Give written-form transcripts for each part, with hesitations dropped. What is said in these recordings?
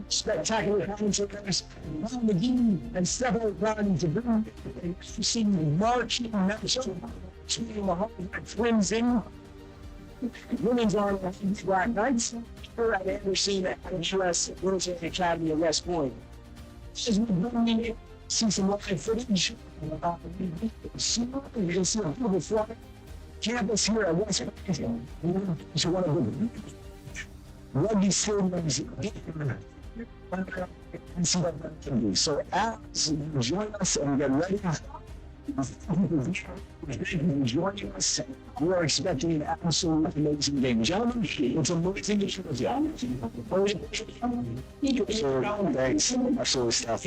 spectacular commentators around the game and Stephen Brown to bring an interesting marching matchup between the Hawkeye Twins in women's on Black Knights here at Anderson at US Military Academy of West Point. As we bring in, see some live footage. You can see a beautiful flag campus here at West Point. It's one of the rugby stadiums in so as you join us and get ready, joining us, we are expecting an absolutely amazing game. Gentlemen, it's amazing to show you. Thanks. Absolutely stuff.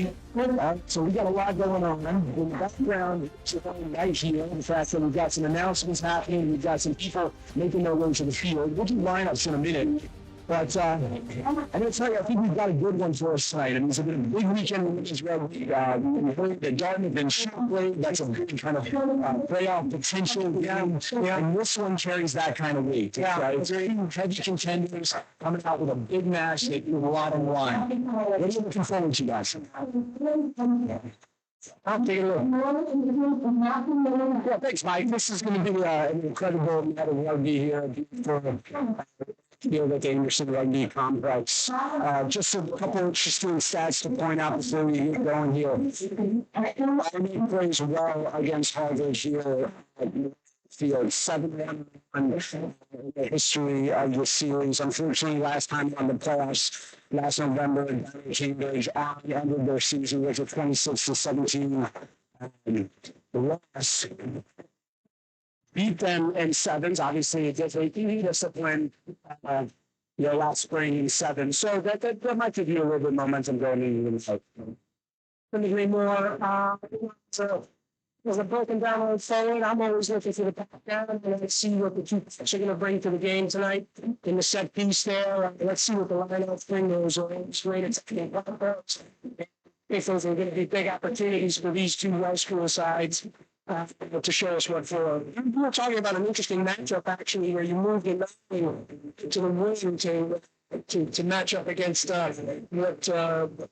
So we got a lot going on. In the background, it's a night here. The fact that we've got some announcements happening, we've got some people making their way to the field. We'll do lineups in a minute. But I'm going to tell you, I think we've got a good one for us tonight. I mean, it's a big weekend in women's rugby. We heard that Dartmouth and Shootley, that's a good kind of playoff potential. And this one carries that kind of weight. It's two heavy contenders coming out with a big match that you have a lot on the line. What are you looking forward to, guys? I'll take a look. Yeah, thanks, Mike. This is going to be an incredible night of rugby here for field at the Anderson Rugby Complex. Just a couple of interesting stats to point out before we get going here. Army plays well against Harvard here at the field, 7-1 in the history of the series. Unfortunately, last time on the playoffs, last November, Cambridge Army ended their season with a 26-17 loss. Beat them in sevens. Obviously, it did beat us to win last spring in seven. So that might give you a little bit of momentum going into the fight. Couldn't agree more. So as I'm broken down on forward, I'm always looking for the pack down and let's see what the two are going to bring to the game tonight in the set piece there. Let's see what the lineup thing is. If those are going to be big opportunities for these two high school sides. To show us what for. We're talking about an interesting matchup, actually, where you moved in to the wing to match up against what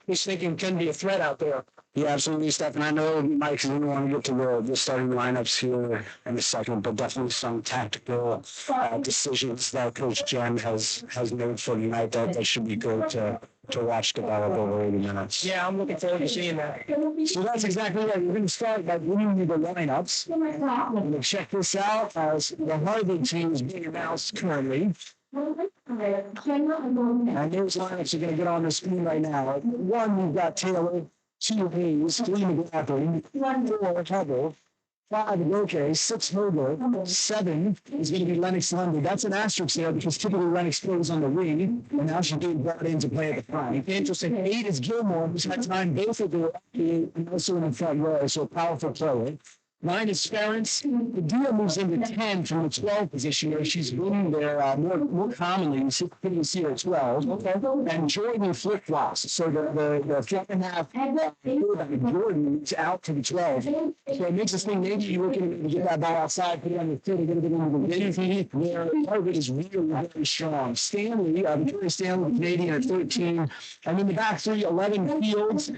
he's thinking can be a threat out there. Yeah, absolutely, Steph. I know Mike's going to want to get to the starting lineups here in a second, but definitely some tactical decisions that Coach Jen has made for tonight that should be good to watch develop over 80 minutes. Yeah, I'm looking forward to seeing that. So that's exactly right. We're going to start by giving you the lineups. I'm going to check this out as the Harvard team is being announced currently. And those lineups are going to get on the screen right now. One, we've got Taylor, 2 Hayes, 3 McLaughlin, 4 Hubble, 5 Roque, 6 Herbert, 7 is going to be Lennox Lundy. That's an asterisk there because typically Lennox plays on the wing, and now she's being brought in to play at the front. Interesting. 8 is Gilmore, who's had time both of the and also in the front row, so a powerful player. 9 is Ference. The deal moves into 10 from the 12 position where she's winning there more commonly. You see her at 12. Okay. And Jordan flip-flops. So the front and half Jordan moves out to the 12. So it makes us think maybe you're looking to get that ball outside, put it on the field, get it into the game where Harvard is really, really strong. Stanley, Victoria Stanley, Canadian at 13. And in the back three, 11 Fields.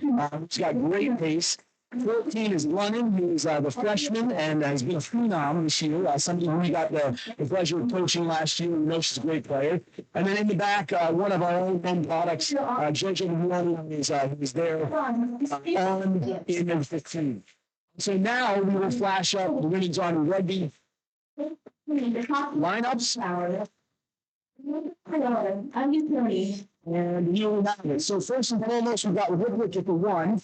She's got great pace. 14 is Lunnon, who's the freshman and has been a phenom this year. Somebody who we got the pleasure of coaching last year. We know she's a great player. And then in the back, one of our own products, JJ Lunnon, is there on in number 15. So now we will flash up the women's on rugby lineups. And here we have it. So first and foremost, we've got Woodward at the 1.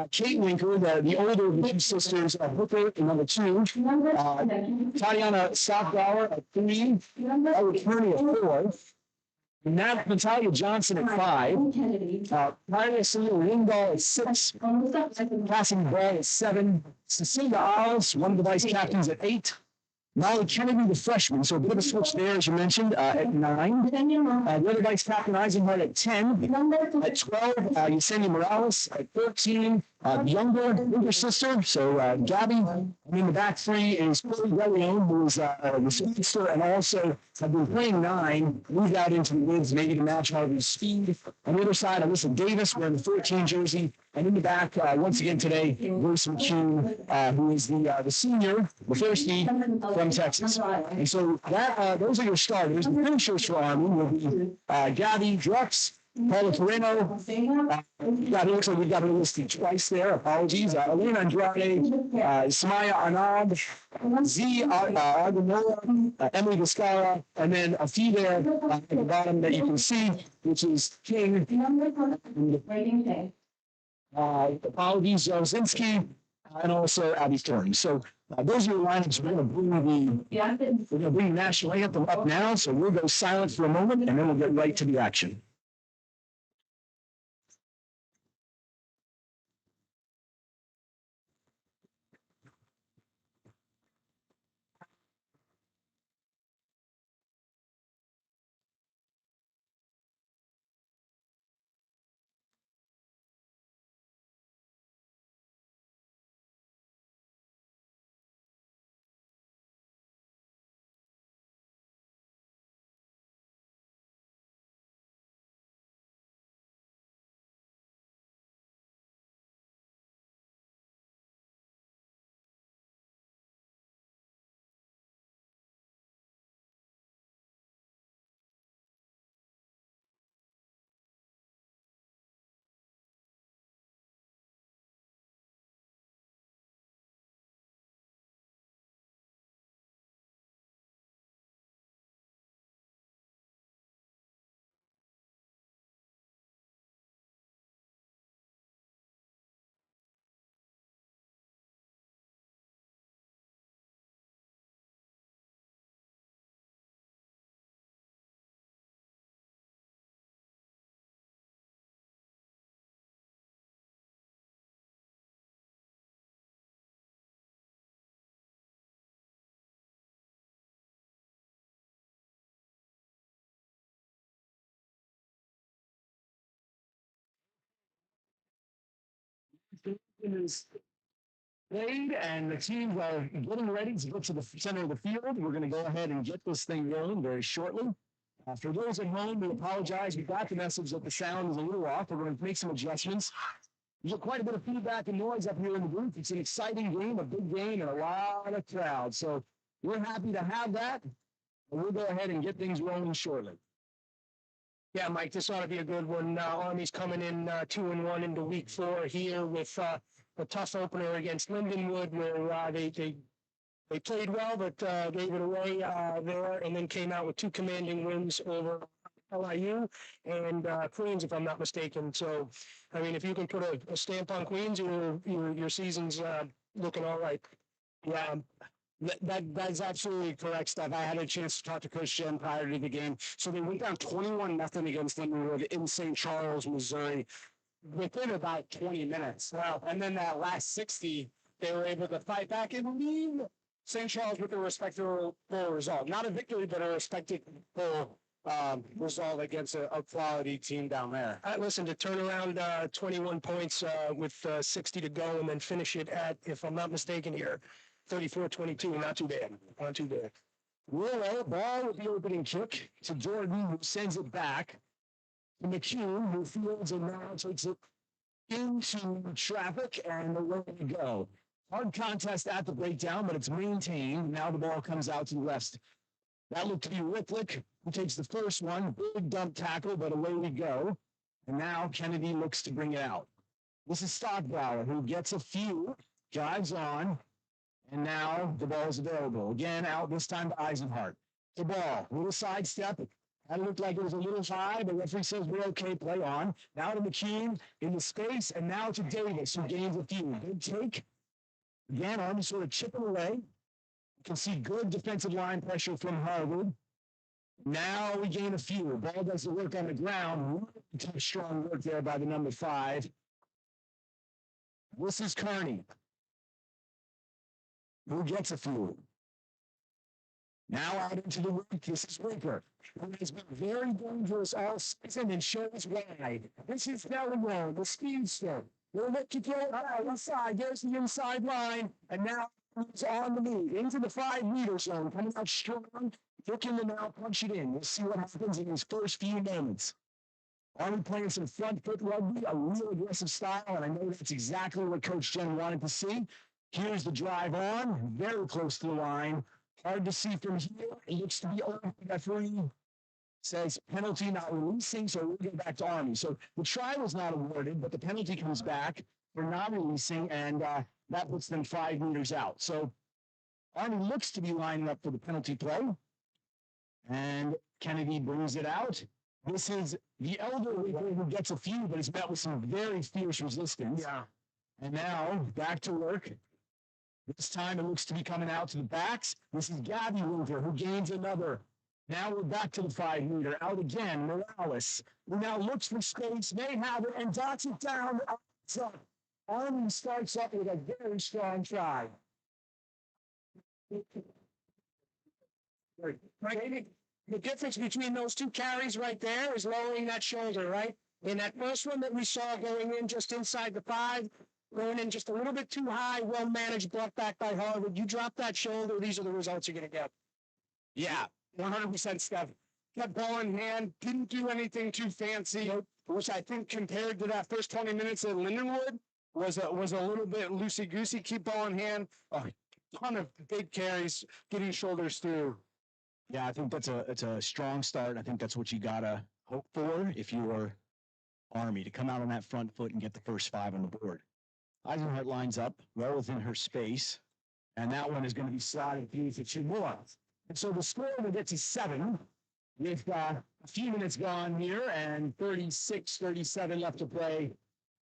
Kate Winker, the older of the two sisters, Hooker at number 2. Tatiana Softbauer at 3. Ella Kearney at 4. Natalia Johnson at 5. Maria Celia Ringdahl at 6. Passing ball at 7. Cecilia Alice, one of the vice captains, at 8. Molly Kennedy, the freshman, so a bit of a switch there, as you mentioned, at 9. The other guys, Captain Eisenhart at 10. At 12, Yesenia Morales. At 13, younger sister, so Gabby. And in the back three is Chloe Deleon, who is the speedster and also have been playing 9, moved out into the woods, maybe to match Harvey's speed. On the other side, Alyssa Davis wearing the 14 jersey. And in the back, once again today, Bruce McCune, who is the senior, the first seed from Texas. And so those are your starters. The finishers for Army will be Gabby Drux, Paula Torino. It looks like we've got her listed twice there. Apologies. Elena Andrade, Samaya Anand, Z. Argonola, Emily Viscara, and then a few there at the bottom that you can see, which is King. Apologies, Jozinski, and also Abby Thornton. So those are your lineups. We're going to bring the national anthem up now. So we'll go silent for a moment, and then we'll get right to the action. Is played, and the teams are getting ready to go to the center of the field. We're going to go ahead and get this thing rolling very shortly. For those at home, we apologize. We got the message that the sound is a little off. We're going to make some adjustments. There's quite a bit of feedback and noise up here in the booth. It's an exciting game, a big game, and a lot of crowd. So we're happy to have that. And we'll go ahead and get things rolling shortly. Yeah, Mike, this ought to be a good one. Army's coming in 2-1 into week 4 here with a tough opener against Lindenwood, where they played well, but gave it away there, and then came out with 2 commanding wins over LIU and Queens, if I'm not mistaken. So, I mean, if you can put a stamp on Queens, your season's looking all right. Yeah. That's absolutely correct, Steph. I had a chance to talk to Coach Jen prior to the game. So they went down 21-0 against Lindenwood in St. Charles, Missouri, within about 20 minutes. Wow. And then that last 60, they were able to fight back and leave St. Charles with a respectable result. Not a victory, but a respectable result against a quality team down there. Listen, to turn around 21 points with 60 to go and then finish it at, if I'm not mistaken here, 34-22, not too bad. Not too bad. Willow, ball with the opening kick to Jordan, who sends it back to McCune, who fields and now takes it into traffic, and away we go. Hard contest at the breakdown, but it's maintained. Now the ball comes out to the left. That looked to be Ricklick, who takes the first one. Big dump tackle, but away we go. And now Kennedy looks to bring it out. This is Stockbauer, who gets a few, drives on, and now the ball is available. Again, out this time to Eisenhart. The ball, little sidestep. That looked like it was a little high, but referee says we're okay, play on. Now to McCune in the space, and now to Davis, who gains a few. Good take. Again, Army sort of chipping away. You can see good defensive line pressure from Harvard. Now we gain a few. Ball does the work on the ground. Really strong work there by the number 5. This is Kearney, who gets a few. Now out into the week, this is Reaper, who has been very dangerous all season and shows why. This is Delaware, the speedster. We'll look to go inside. There's the inside line, and now he's on the move into the 5-meter zone, coming out strong, looking to now punch it in. We'll see what happens in his first few moments. Army playing some front foot rugby, a real aggressive style, and I know that's exactly what Coach Jen wanted to see. Here's the drive on, very close to the line. Hard to see from here. It looks to be over. Referee says penalty not releasing, so we'll go back to Army. So the try was not awarded, but the penalty comes back for not releasing, and that puts them 5 meters out. So Army looks to be lining up for the penalty play, and Kennedy brings it out. This is the elderly who gets a few, but is met with some very fierce resistance. Yeah. And now back to work. This time it looks to be coming out to the backs. This is Gabby Winter who gains another. Now we're back to the 5-meter. Out again, Morales, who now looks for space, may have it, and dots it down. Army starts up with a very strong try. Right. The difference between those two carries right there is lowering that shoulder, right? In that first one that we saw going in just inside the 5, going in just a little bit too high, well managed, brought back by Harvard. You drop that shoulder, these are the results you're going to get. Yeah, 100% Steph. Kept ball in hand, didn't do anything too fancy, which I think compared to that first 20 minutes at Lindenwood was a little bit loosey-goosey. Keep ball in hand, a ton of big carries, getting shoulders through. Yeah, I think it's a strong start. I think that's what you gotta hope for if you are Army, to come out on that front foot and get the first 5 on the board. Eisenhart lines up well within her space, and that one is going to be slotted through for Chimula. And so the score will get to 7 with a few minutes gone here and 36-37 left to play.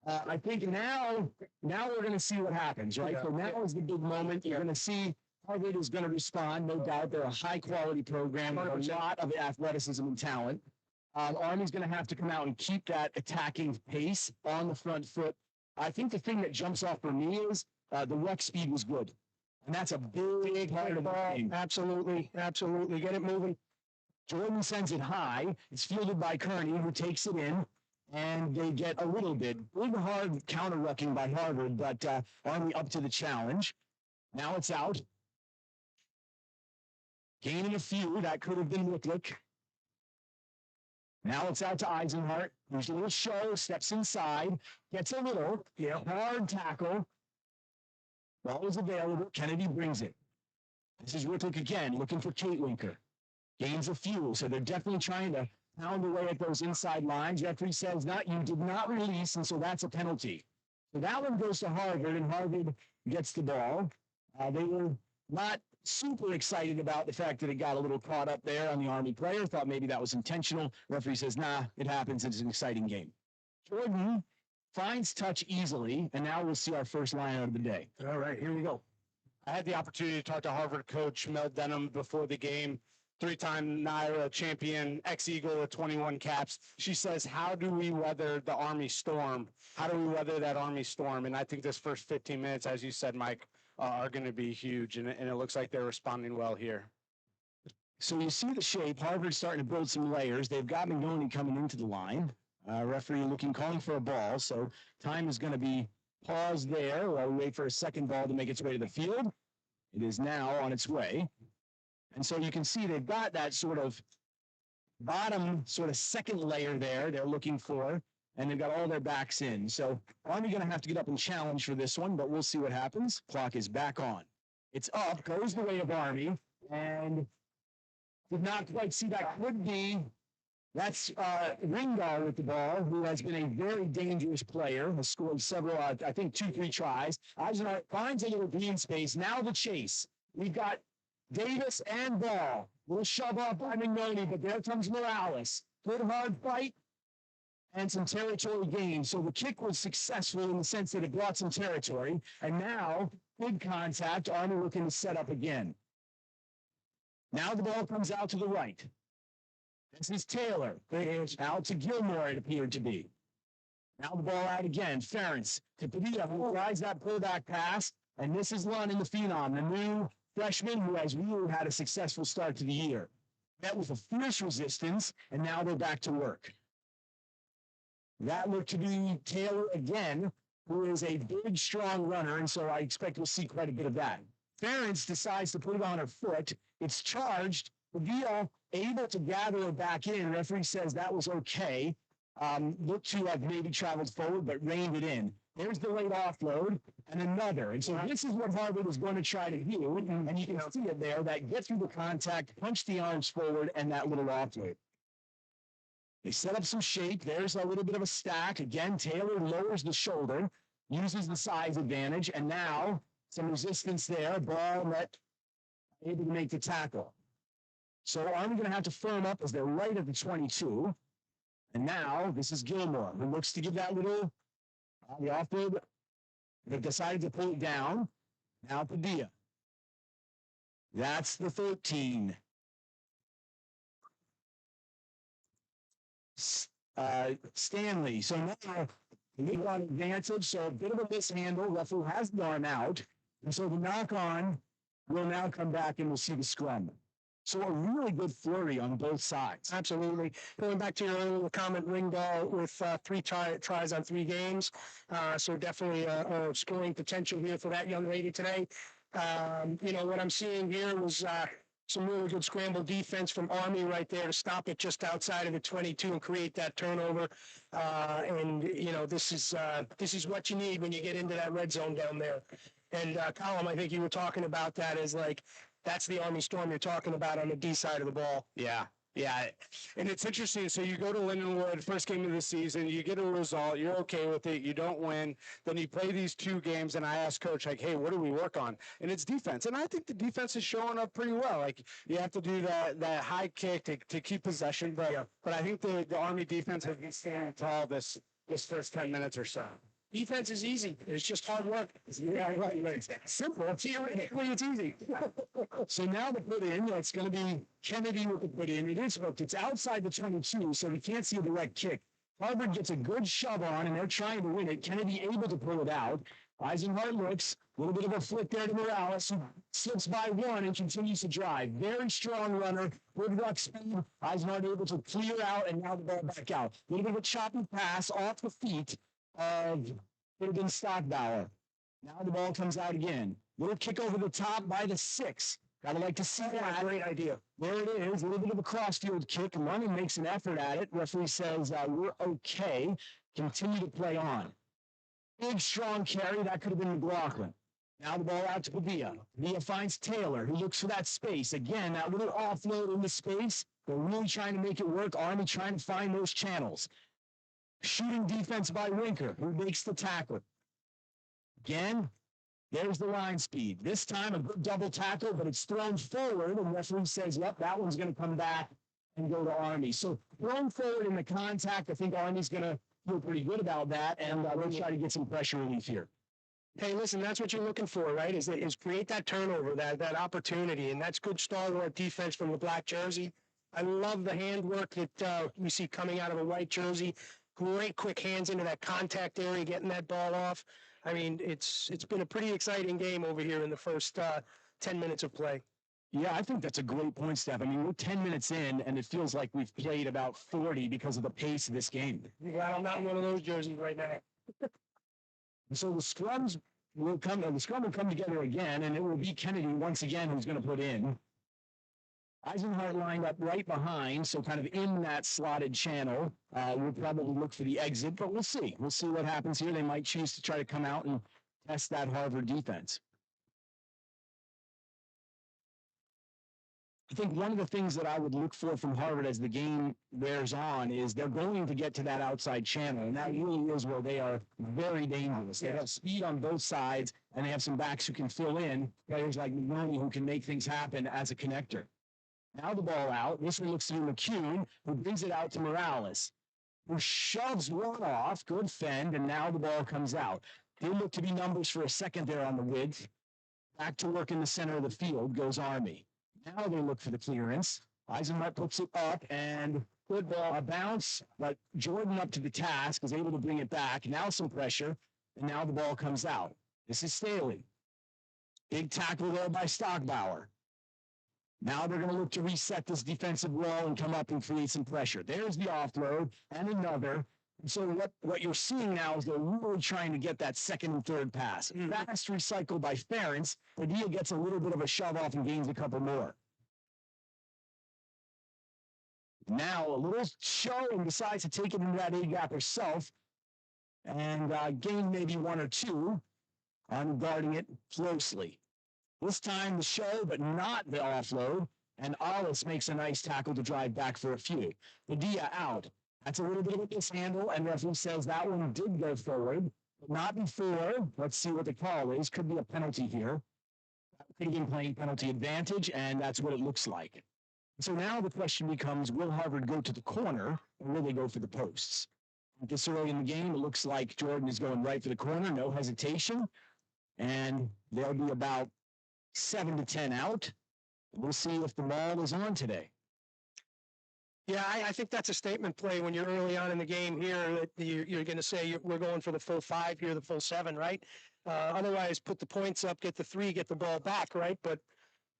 I think now we're going to see what happens, right? Yeah. So now is the big moment. You're going to see Harvard is going to respond, no doubt. They're a high-quality program with a lot of athleticism and talent. Army's going to have to come out and keep that attacking pace on the front foot. I think the thing that jumps off for me is the ruck speed was good. And that's a big part of the game. Absolutely. Get it moving. Jordan sends it high. It's fielded by Kearney, who takes it in. And they get a little hard counter-rucking by Harvard, but Army up to the challenge. Now it's out. Gaining a few. That could have been Whitlick. Now it's out to Eisenhart. There's a little show, steps inside, gets a little, hard tackle. Ball is available. Kennedy brings it. This is Whitlick again, looking for Kate Winker. Gains a few, so they're definitely trying to pound away at those inside lines. Referee says, you did not release, and so that's a penalty. So that one goes to Harvard, and Harvard gets the ball. They were not super excited about the fact that it got a little caught up there on the Army player. Thought maybe that was intentional. Referee says, it happens. It's an exciting game. Jordan finds touch easily, and now we'll see our first line out of the day. All right, here we go. I had the opportunity to talk to Harvard coach Mel Denham before the game. 3-time Naira champion, ex-Eagle with 21 caps. She says, how do we weather the Army storm? How do we weather that Army storm? And I think this first 15 minutes, as you said, Mike, are going to be huge, and it looks like they're responding well here. So you see the shape. Harvard's starting to build some layers. They've got McNoney coming into the line. Referee calling for a ball, so time is going to be paused there while we wait for a second ball to make its way to the field. It is now on its way. And so you can see they've got that sort of bottom second layer there they're looking for, and they've got all their backs in. So Army going to have to get up and challenge for this one, but we'll see what happens. Clock is back on. It's up, goes the way of Army, and did not quite see that. Could be, that's Ringdahl with the ball, who has been a very dangerous player, has scored several, I think 2-3 tries. Eisenhart finds a little green space. Now the chase. We've got Davis and Ball. We'll shove off by McNoney, but there comes Morales. Good hard fight and some territory gain. So the kick was successful in the sense that it brought some territory. And now, big contact, Army looking to set up again. Now the ball comes out to the right. This is Taylor. Out to Gilmore, it appeared to be. Now the ball out again. Ferentz to Padilla, who tries that pullback pass. And this is Lund in the Phenom, the new freshman who has really had a successful start to the year. Met with a fierce resistance, and now they're back to work. That looked to be Taylor again, who is a big, strong runner, and so I expect we'll see quite a bit of that. Ferentz decides to put it on her foot. It's charged. Padilla able to gather her back in. Referee says that was okay. Looked to have maybe traveled forward, but reined it in. There's the late offload and another. And so this is what Harvard is going to try to do. And you can see it there, that get through the contact, punch the arms forward, and that little offload. They set up some shape. There's a little bit of a stack. Again, Taylor lowers the shoulder, uses the size advantage, and now some resistance there. Ball net able to make the tackle. So Army going to have to firm up as they're right at the 22. And now this is Gilmore, who looks to give that little the offload. They've decided to pull it down. Now Padilla. That's the 13. Stanley. So now we got advantage. So a bit of a mishandle. Referee has the arm out. And so the knock on will now come back and we'll see the scrum. So a really good flurry on both sides. Absolutely. Going back to your earlier comment, Ringdahl with 3 tries on 3 games. So definitely a scoring potential here for that young lady today. What I'm seeing here was some really good scramble defense from Army right there to stop it just outside of the 22 and create that turnover. This is what you need when you get into that red zone down there. And Colin, I think you were talking about that as like, that's the Army Storm you're talking about on the D side of the ball. Yeah. Yeah, and it's interesting. So you go to Lindenwood, first game of the season, you get a result, you're okay with it, you don't win, then you play these 2 games, and I ask Coach, like, hey, what do we work on? And it's defense, and I think the defense is showing up pretty well. Like, you have to do that high kick to keep possession, but I think the Army defense has been standing tall this first 10 minutes or so. Defense is easy. It's just hard work. Yeah, right. Simple. Theoretically, it's easy. So now the put in, it's going to be Kennedy with the put in. It is hooked. It's outside the 22, so we can't see a direct kick. Harvard gets a good shove on, and they're trying to win it. Kennedy able to pull it out. Eisenhart looks. A little bit of a flick there to Morales, who slips by 1 and continues to drive. Very strong runner. Good ruck speed. Eisenhart able to clear out, and now the ball back out. A little bit of a choppy pass off the feet of Biden Stockbauer. Now the ball comes out again. Little kick over the top by the 6. Gotta like to see that. Great idea. There it is. A little bit of a cross-field kick. Running makes an effort at it. Referee says, we're okay. Continue to play on. Big, strong carry. That could have been McLaughlin. Now the ball out to Padilla. Padilla finds Taylor, who looks for that space. Again, that little offload in the space. They're really trying to make it work. Army trying to find those channels. Shooting defense by Winker, who makes the tackle. Again, there's the line speed. This time a good double tackle, but it's thrown forward, and referee says, yep, that one's going to come back and go to Army. So thrown forward in the contact, I think Army's going to feel pretty good about that, and we'll try to get some pressure relief here. Hey, listen, that's what you're looking for, right? Is create that turnover, that opportunity, and that's good stalwart defense from the black jersey. I love the handwork that we see coming out of a white jersey. Great quick hands into that contact area, getting that ball off. I mean, it's been a pretty exciting game over here in the first 10 minutes of play. Yeah, I think that's a great point, Steph. I mean, we're 10 minutes in, and it feels like we've played about 40 because of the pace of this game. I'm glad I'm not in one of those jerseys right now. So the scrum will come together again, and it will be Kennedy once again who's going to put in. Eisenhart lined up right behind, so kind of in that slotted channel. We'll probably look for the exit, but we'll see. We'll see what happens here. They might choose to try to come out and test that Harvard defense. I think one of the things that I would look for from Harvard as the game wears on is they're going to get to that outside channel, and that really is where they are very dangerous. They have speed on both sides, and they have some backs who can fill in, players like McNerney who can make things happen as a connector. Now the ball out. This one looks to be McCune, who brings it out to Morales, who shoves one off. Good fend, and now the ball comes out. They look to be numbers for a second there on the width. Back to work in the center of the field goes Army. Now they look for the clearance. Eisenhart puts it up, and good ball, a bounce, but Jordan up to the task, is able to bring it back. Now some pressure, and now the ball comes out. This is Staley. Big tackle there by Stockbauer. Now they're going to look to reset this defensive wall and come up and create some pressure. There's the offload and another. So what you're seeing now is they're really trying to get that second and third pass. Fast recycle by Ferentz. Padilla gets a little bit of a shove off and gains a couple more. Now a little show and decides to take it into that A-gap herself and gain maybe one or two on guarding it closely. This time the show, but not the offload, and Alice makes a nice tackle to drive back for a few. Padilla out. That's a little bit of a mishandle, and referee says that one did go forward, but not before. Let's see what the call is. Could be a penalty here. Could have been playing penalty advantage, and that's what it looks like. So now the question becomes, will Harvard go to the corner, or will they go for the posts? This early in the game, it looks like Jordan is going right for the corner, no hesitation, and they'll be about 7 to 10 out. We'll see if the ball is on today. Yeah, I think that's a statement play when you're early on in the game here that you're going to say we're going for the full 5 here, the full 7, right? Otherwise, put the points up, get the 3, get the ball back, right? But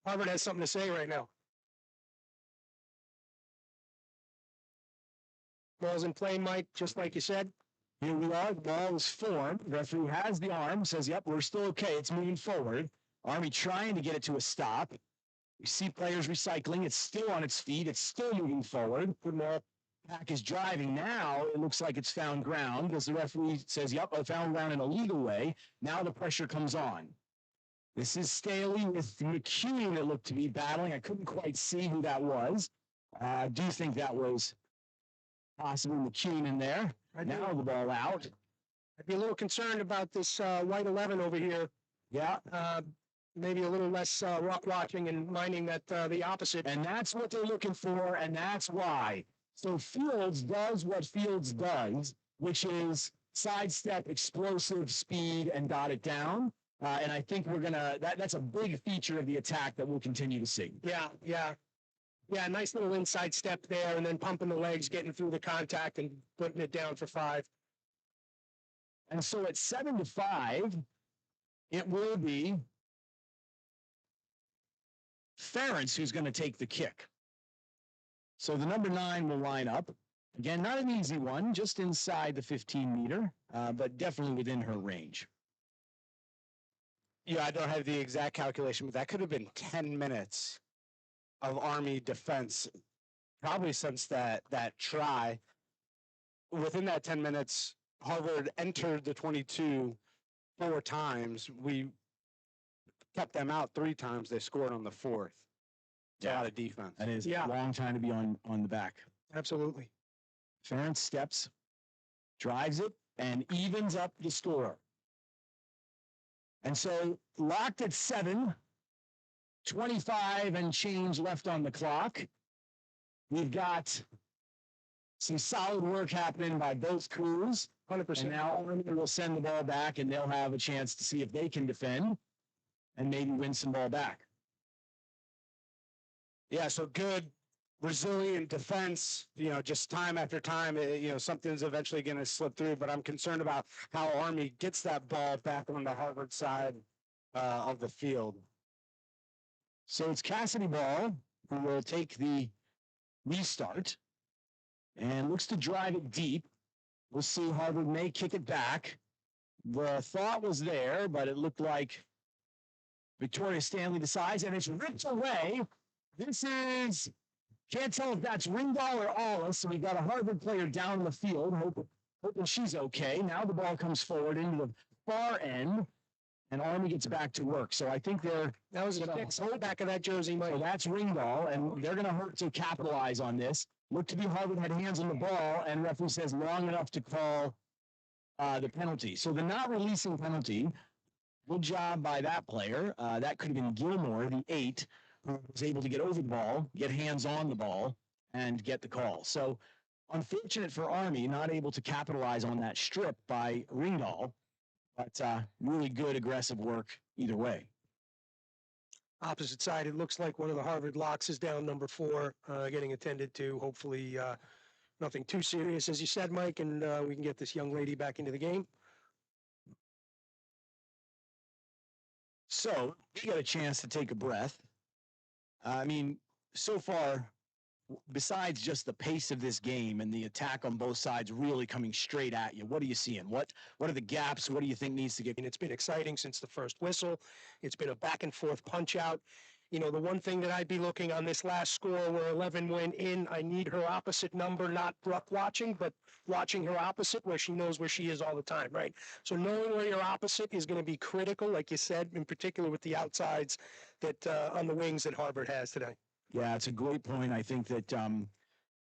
Harvard has something to say right now. Ball's in play, Mike, just like you said. Here we are. The ball is formed. The referee has the arm, says, yep, we're still okay. It's moving forward. Army trying to get it to a stop. We see players recycling. It's still on its feet. It's still moving forward. Football pack is driving. Now it looks like it's found ground because the referee says, yep, I found ground in a legal way. Now the pressure comes on. This is Staley with McCune that looked to be battling. I couldn't quite see who that was. I do think that was possibly McCune in there. Now the ball out. I'd be a little concerned about this white 11 over here. Yeah. Maybe a little less rock watching and minding that the opposite. And that's what they're looking for, and that's why. So Fields does what Fields does, which is sidestep, explosive speed, and dot it down. And I think we're going to, that's a big feature of the attack that we'll continue to see. Yeah, nice little inside step there, and then pumping the legs, getting through the contact, and putting it down for 5. And so at 7 to 5, it will be Ferentz who's going to take the kick. So the number 9 will line up. Again, not an easy one, just inside the 15-meter, but definitely within her range. Yeah, I don't have the exact calculation, but that could have been 10 minutes of Army defense, probably since that try. Within that 10 minutes, Harvard entered the 22 4 times. We kept them out 3 times. They scored on the 4th. It's a lot of defense. That is a long time to be on the back. Absolutely. Ferentz steps, drives it, and evens up the score. And so locked at 7, 25 and change left on the clock. We've got some solid work happening by both crews. 100%. And now Army will send the ball back, and they'll have a chance to see if they can defend and maybe win some ball back. Yeah, so good, resilient defense, just time after time, something's eventually going to slip through, but I'm concerned about how Army gets that ball back on the Harvard side of the field. So it's Cassidy Ball who will take the restart and looks to drive it deep. We'll see. Harvard may kick it back. The thought was there, but it looked like Victoria Stanley decides, and it's ripped away. This is, can't tell if that's Ringdahl or Alice, so we got a Harvard player down the field, hoping she's okay. Now the ball comes forward into the far end, and Army gets back to work. So I think that was the back of that jersey, Mike. So that's Ringdahl, and they're going to hurt to capitalize on this. Looked to be Harvard had hands on the ball, and referee says long enough to call the penalty. So the not releasing penalty, good job by that player. That could have been Gilmore, the 8, who was able to get over the ball, get hands on the ball, and get the call. So unfortunate for Army, not able to capitalize on that strip by Ringdahl, but really good aggressive work either way. Opposite side, it looks like one of the Harvard locks is down, number 4, getting attended to. Hopefully nothing too serious, as you said, Mike, and we can get this young lady back into the game. So we got a chance to take a breath. I mean, so far, besides just the pace of this game and the attack on both sides really coming straight at you, what are you seeing? What are the gaps? What do you think needs to get? And it's been exciting since the first whistle. It's been a back and forth punch out. You know, the one thing that I'd be looking on this last score where 11 went in, I need her opposite number, not Brooke watching, but watching her opposite where she knows where she is all the time, right? So knowing where your opposite is going to be critical, like you said, in particular with the outsides that on the wings that Harvard has today. Yeah, it's a great point. I think that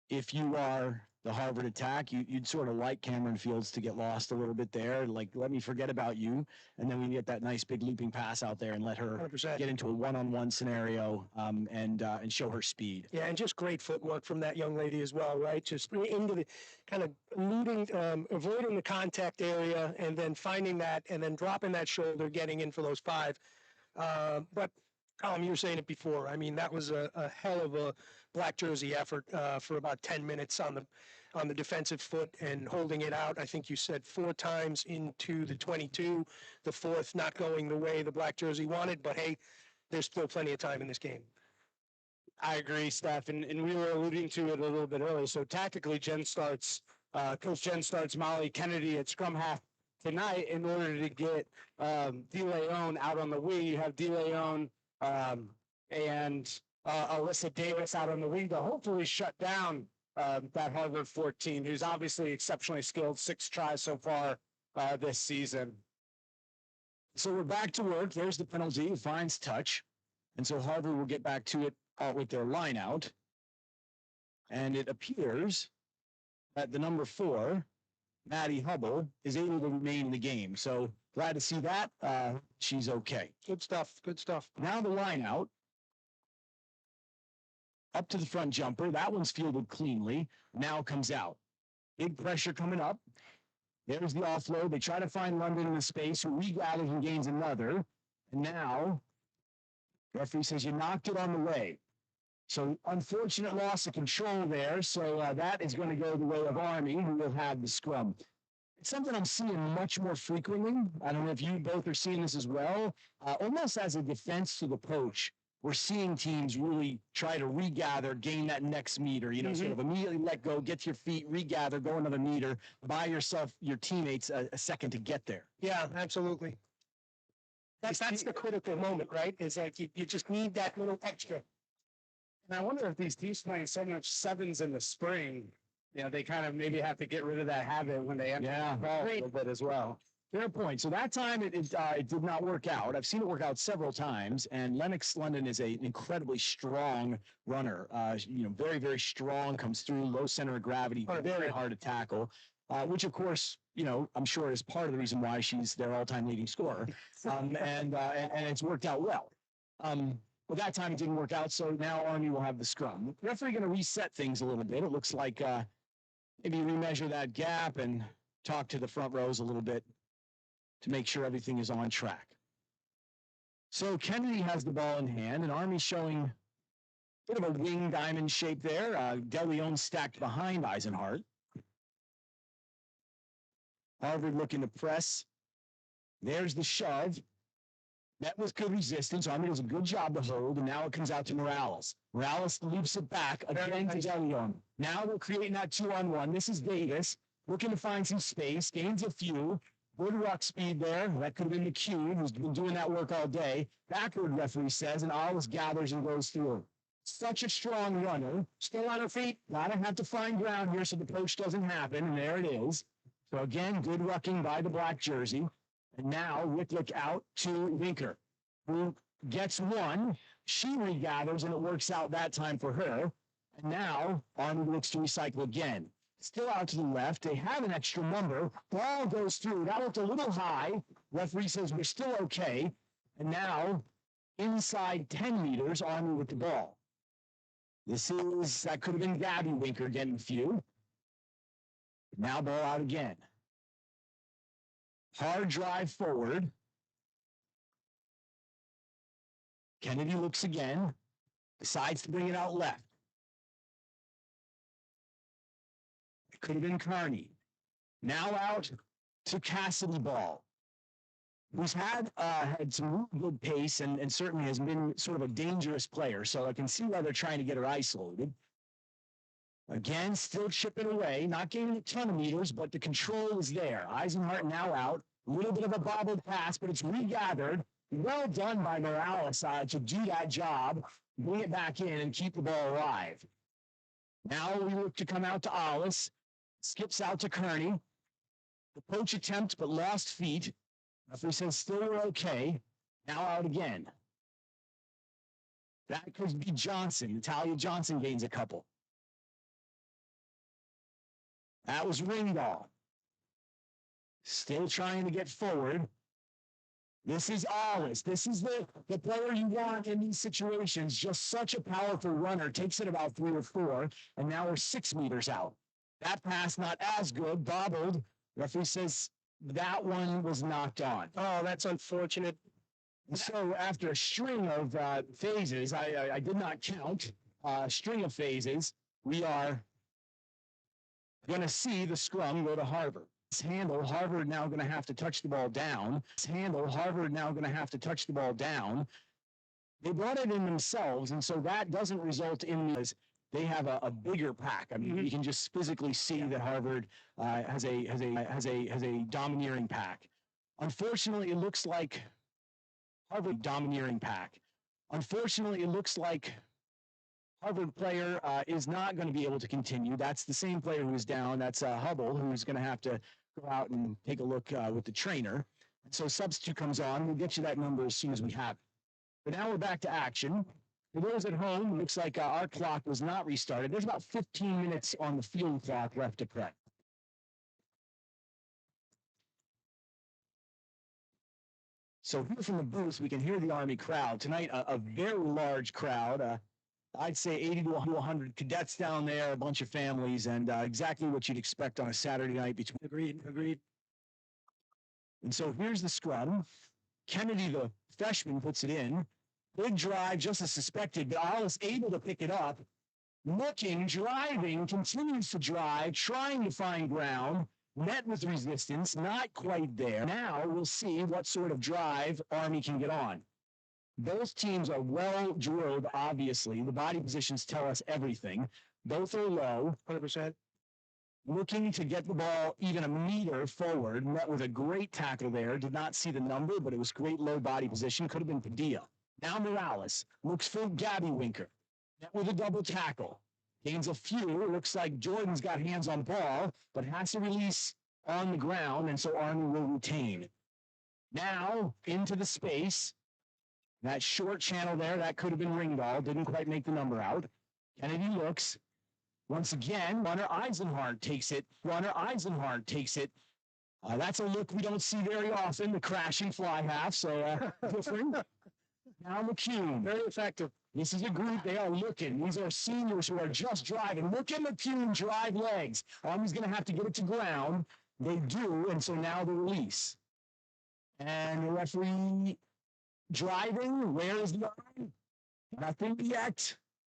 if you are the Harvard attack, you'd sort of like Cameron Fields to get lost a little bit there. Like, let me forget about you. And then we get that nice big looping pass out there and let her 100%. get into a one-on-one scenario and show her speed. Yeah, and just great footwork from that young lady as well, right? Just into the kind of avoiding the contact area and then finding that and then dropping that shoulder, getting in for those 5. But Colin, you were saying it before. I mean, that was a hell of a black jersey effort for about 10 minutes on the defensive foot and holding it out. I think you said 4 times into the 22, the 4th not going the way the black jersey wanted. But hey, there's still plenty of time in this game. I agree, Steph, and we were alluding to it a little bit earlier. So tactically, Coach Jen starts Molly Kennedy at scrum half tonight in order to get DeLeon out on the wing. You have DeLeon and Alyssa Davis out on the wing to hopefully shut down that Harvard 14, who's obviously exceptionally skilled, 6 tries so far this season. So we're back to work. There's the penalty. It finds touch. And so Harvard will get back to it with their line out. And it appears that the number 4, Maddie Hubble, is able to remain in the game. So glad to see that. She's okay. Good stuff. Good stuff. Now the line out. Up to the front jumper. That one's fielded cleanly. Now comes out. Big pressure coming up. There's the offload. They try to find London in the space, who regathers and gains another. And now, referee says you knocked it on the way. So unfortunate loss of control there. So that is going to go the way of Army, who will have the scrum. It's something I'm seeing much more frequently. I don't know if you both are seeing this as well. Almost as a defense to the poach, we're seeing teams really try to regather, gain that next meter, sort of immediately let go, get to your feet, regather, go another meter, buy yourself, your teammates a second to get there. Yeah, absolutely. That's the critical moment, right? Is like you just need that little extra. And I wonder if these teams playing so much 7s in the spring, they kind of maybe have to get rid of that habit when they enter the ball a little bit as well. Fair point. So that time it did not work out. I've seen it work out several times, and Lennox London is an incredibly strong runner. Very, very strong, comes through, low center of gravity, very hard to tackle, which of course, I'm sure is part of the reason why she's their all-time leading scorer. And it's worked out well. Well, that time it didn't work out, so now Army will have the scrum. The referee going to reset things a little bit. It looks like maybe remeasure that gap and talk to the front rows a little bit to make sure everything is on track. So Kennedy has the ball in hand, and Army showing a bit of a wing diamond shape there. DeLeon stacked behind Eisenhart. Harvard looking to press. There's the shove. Met with good resistance. Army does a good job to hold, and now it comes out to Morales. Morales loops it back again to DeLeon. Now they're creating that 2-on-1. This is Davis looking to find some space, gains a few. Good ruck speed there. That could have been McCune, who's been doing that work all day. Backward, referee says, and Alice gathers and goes through. Such a strong runner. Still on her feet. Gotta have to find ground here so the poach doesn't happen, and there it is. So again, good rucking by the black jersey. And now Wicklick out to Winker, who gets one. She regathers, and it works out that time for her. And now Arnold looks to recycle again. Still out to the left. They have an extra number. Ball goes through. That looked a little high. Referee says we're still okay. And now, inside 10 meters, Army with the ball. That could have been Gabby Winker getting a few. Now ball out again. Hard drive forward. Kennedy looks again. Decides to bring it out left. Could have been Carney. Now out to Cassidy ball. who's had some really good pace and certainly has been sort of a dangerous player. So I can see why they're trying to get her isolated. Again, still chipping away, not gaining a ton of meters, but the control is there. Eisenhart now out. A little bit of a bobbled pass, but it's regathered. Well done by Morales to do that job, bring it back in, and keep the ball alive. Now we look to come out to Alice. Skips out to Kearney. The poach attempt, but lost feet. Referee says still we're okay. Now out again. That could be Johnson. Natalia Johnson gains a couple. That was Ringdahl. Still trying to get forward. This is Alice. This is the player you want in these situations. Just such a powerful runner. Takes it about 3 or 4, and now we're 6 meters out. That pass not as good. Bobbled. Referee says that one was knocked on. Oh, that's unfortunate. So after a string of phases, I did not count, a string of phases, we are going to see the scrum go to Harvard. This handle, Harvard now going to have to touch the ball down. This handle, Harvard now going to have to touch the ball down. They brought it in themselves, and so that doesn't result in this. They have a bigger pack. I mean, you can just physically see that Harvard has a domineering pack. Unfortunately, it looks like Harvard domineering pack. Unfortunately, it looks like Harvard player is not going to be able to continue. That's the same player who's down. That's Hubble, who's going to have to go out and take a look with the trainer. And so substitute comes on. We'll get you that number as soon as we have it. But now we're back to action. For those at home, it looks like our clock was not restarted. There's about 15 minutes on the field clock left to play. So here from the booth, we can hear the Army crowd. Tonight, a very large crowd. I'd say 80 to 100 cadets down there, a bunch of families, and exactly what you'd expect on a Saturday night between. Agreed. And so here's the scrum. Kennedy, the freshman, puts it in. Big drive, just as suspected, but Alice able to pick it up. Looking, driving, continues to drive, trying to find ground. Met with resistance, not quite there. Now we'll see what sort of drive Army can get on. Both teams are well drilled, obviously. The body positions tell us everything. Both are low. 100%. Looking to get the ball even a meter forward. Met with a great tackle there. Did not see the number, but it was great low body position. Could have been Padilla. Now Morales looks for Gabby Winker. Met with a double tackle. Gains a few. Looks like Jordan's got hands on ball, but has to release on the ground, and so Army will retain. Now into the space. That short channel there, that could have been Ringdahl. Didn't quite make the number out. Kennedy looks. Once again, Runner Eisenhart takes it. That's a look we don't see very often, the crashing fly half, so different. Now McCune. Very effective. This is a group, they are looking. These are seniors who are just driving. Look at McCune drive legs. Army's going to have to get it to ground. They do, and so now the release. And the referee driving. Where is the line? Nothing yet.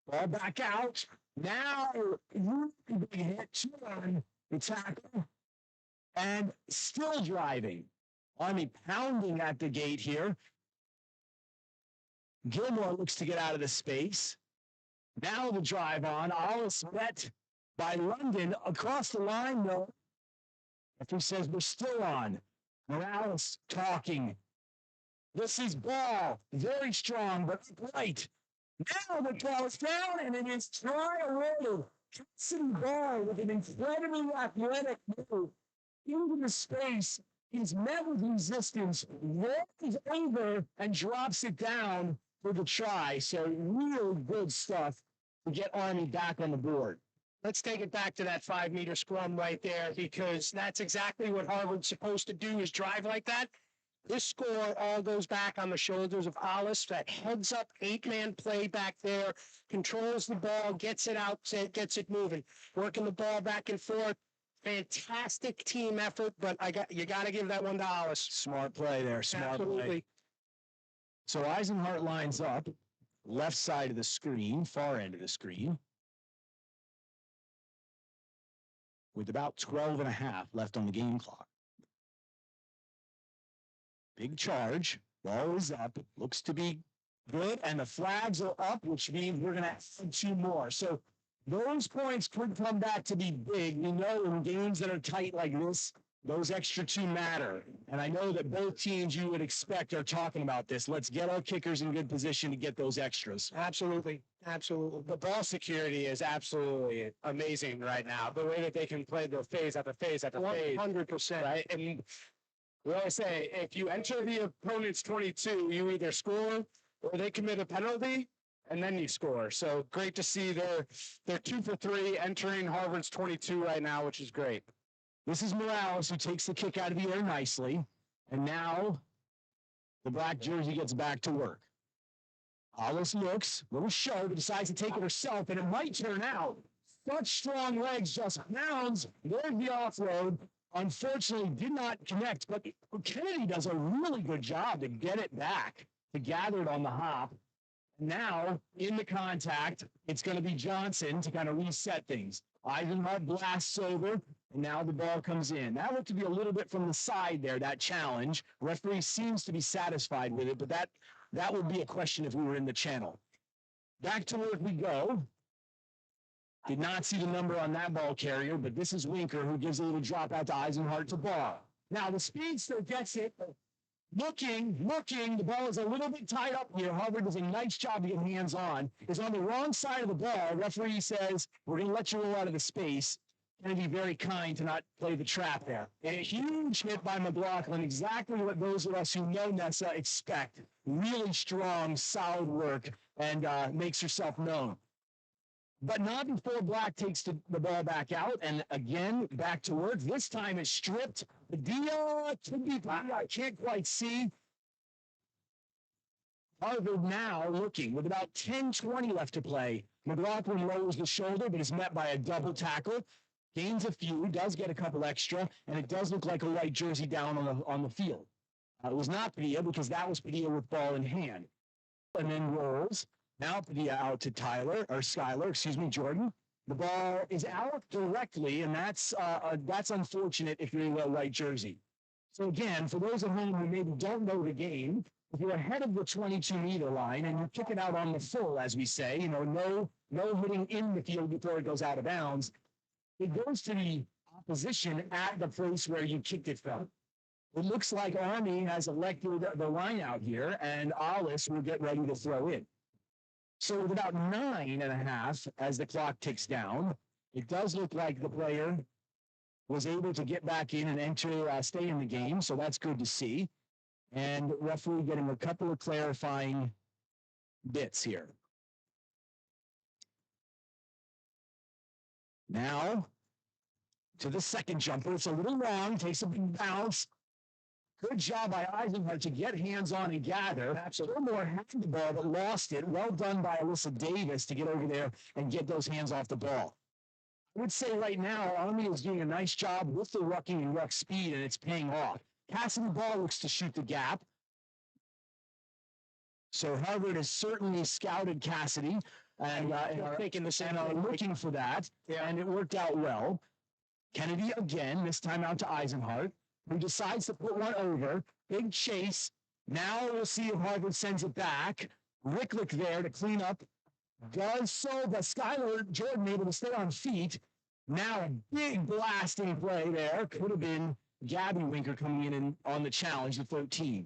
Ball back out. Now, really big hit on the tackle. And still driving. Army pounding at the gate here. Gilmore looks to get out of the space. Now the drive on. Alice met by London across the line, though. Referee says we're still on. Morales talking. This is ball. Very strong, but upright. Now the ball is down, and it is try-awarded. Cutting ball with an incredibly athletic move into the space. He's met with resistance, rolls over, and drops it down for the try. So real good stuff to get Army back on the board. Let's take it back to that 5-meter scrum right there, because that's exactly what Harvard's supposed to do, is drive like that. This score all goes back on the shoulders of Alice. That heads-up 8-man play back there, controls the ball, gets it out, gets it moving, working the ball back and forth. Fantastic team effort, but you got to give that one to Alice. Smart play there, smart Absolutely. play. So Eisenhart lines up, left side of the screen, far end of the screen, with about 12 and a half left on the game clock. Big charge. Ball is up. It looks to be good. And the flags are up, which means we're going to add 2 more. So those points could come back to be big. We know in games that are tight like this, those extra 2 matter. And I know that both teams you would expect are talking about this. Let's get our kickers in good position to get those extras. Absolutely. Absolutely. The ball security is absolutely amazing right now. The way that they can play the phase after phase after phase. 100%. Right? And we always say, if you enter the opponent's 22, you either score or they commit a penalty, and then you score. So great to see they're 2 for 3 entering Harvard's 22 right now, which is great. This is Morales who takes the kick out of the air nicely. And now the black jersey gets back to work. Alice looks, little show, but decides to take it herself, and it might turn out. Such strong legs, just pounds. There's the offload. Unfortunately, did not connect, but Kennedy does a really good job to get it back, to gather it on the hop. Now, in the contact, it's going to be Johnson to kind of reset things. Eisenhardt blasts over, and now the ball comes in. That looked to be a little bit from the side there, that challenge. Referee seems to be satisfied with it, but that would be a question if we were in the channel. Back to work we go. Did not see the number on that ball carrier, but this is Winker who gives a little drop out to Eisenhardt to ball. Now, the speedster gets it. Looking, the ball is a little bit tied up here. Harvard does a nice job to get hands on. Is on the wrong side of the ball. Referee says, we're going to let you roll out of the space. Going to be very kind to not play the trap there. And a huge hit by McLaughlin, exactly what those of us who know Nessa expect. Really strong, solid work, and makes herself known. But not before Black takes the ball back out, and again, back to work. This time it's stripped. Padilla could be, I can't quite see. Harvard now looking with about 10-20 left to play. McLaughlin lowers the shoulder, but is met by a double tackle. Gains a few, does get a couple extra, and it does look like a white jersey down on the field. It was not Padilla because that was Padilla with ball in hand. And then rolls. Now Padilla out to Jordan. The ball is out directly, and that's unfortunate if you're in a white jersey. So again, for those at home who maybe don't know the game, if you're ahead of the 22-meter line and you kick it out on the full, as we say, no hitting in the field before it goes out of bounds, it goes to the opposition at the place where you kicked it from. It looks like Army has elected the line out here, and Alice will get ready to throw in. So with about 9.5 as the clock ticks down, it does look like the player was able to get back in and stay in the game, so that's good to see. And referee getting a couple of clarifying bits here. Now, to the second jumper. It's a little long, takes a big bounce. Good job by Eisenhardt to get hands on and gather. A little more handball, but lost it. Well done by Alyssa Davis to get over there and get those hands off the ball. I would say right now, Army is doing a nice job with the rucking and ruck speed, and it's paying off. Passing the ball looks to shoot the gap. So Harvard has certainly scouted Cassidy and are looking for that, and it worked out well. Kennedy again, this time out to Eisenhardt, who decides to put one over. Big chase. Now we'll see if Harvard sends it back. Ricklick there to clean up. Does so, but Skylar Jordan able to stay on feet. Now a big blasting play there. Could have been Gabby Winker coming in on the challenge, the 13.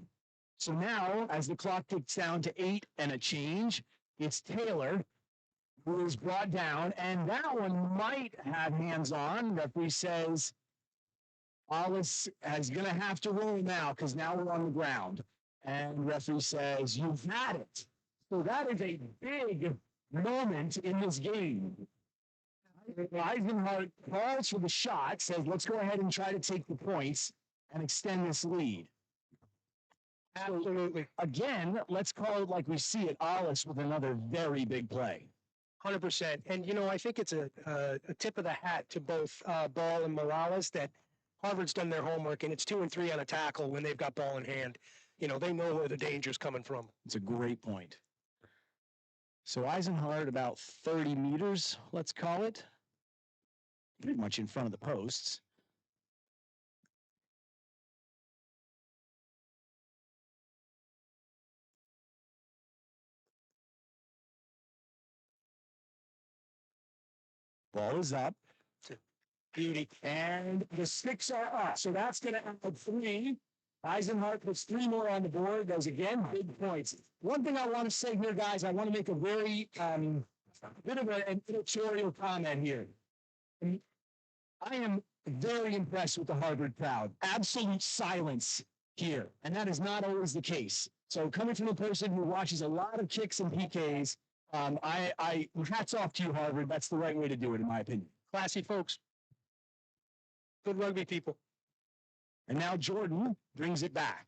So now, as the clock ticks down to 8 and a change, it's Taylor who is brought down, and that one might have hands on. Referee says Alice is going to have to roll now because now we're on the ground. And referee says, you've had it. So that is a big moment in this game. Eisenhardt calls for the shot, says, let's go ahead and try to take the points and extend this lead. Absolutely. Again, let's call it like we see it, Alice with another very big play. 100%. And, I think it's a tip of the hat to both Ball and Morales that Harvard's done their homework, and it's 2 and 3 on a tackle when they've got ball in hand. They know where the danger's coming from. It's a great point. So Eisenhardt about 30 meters, let's call it. Pretty much in front of the posts. Ball is up. Beauty. And the sticks are up. So that's going to add 3. Eisenhart puts 3 more on the board. Those again, big points. One thing I want to say here, guys, I want to make a very bit of an editorial comment here. I am very impressed with the Harvard crowd. Absolute silence here. And that is not always the case. So coming from a person who watches a lot of kicks and PKs, I hats off to you, Harvard. That's the right way to do it, in my opinion. Classy folks. Good rugby people. And now Jordan brings it back.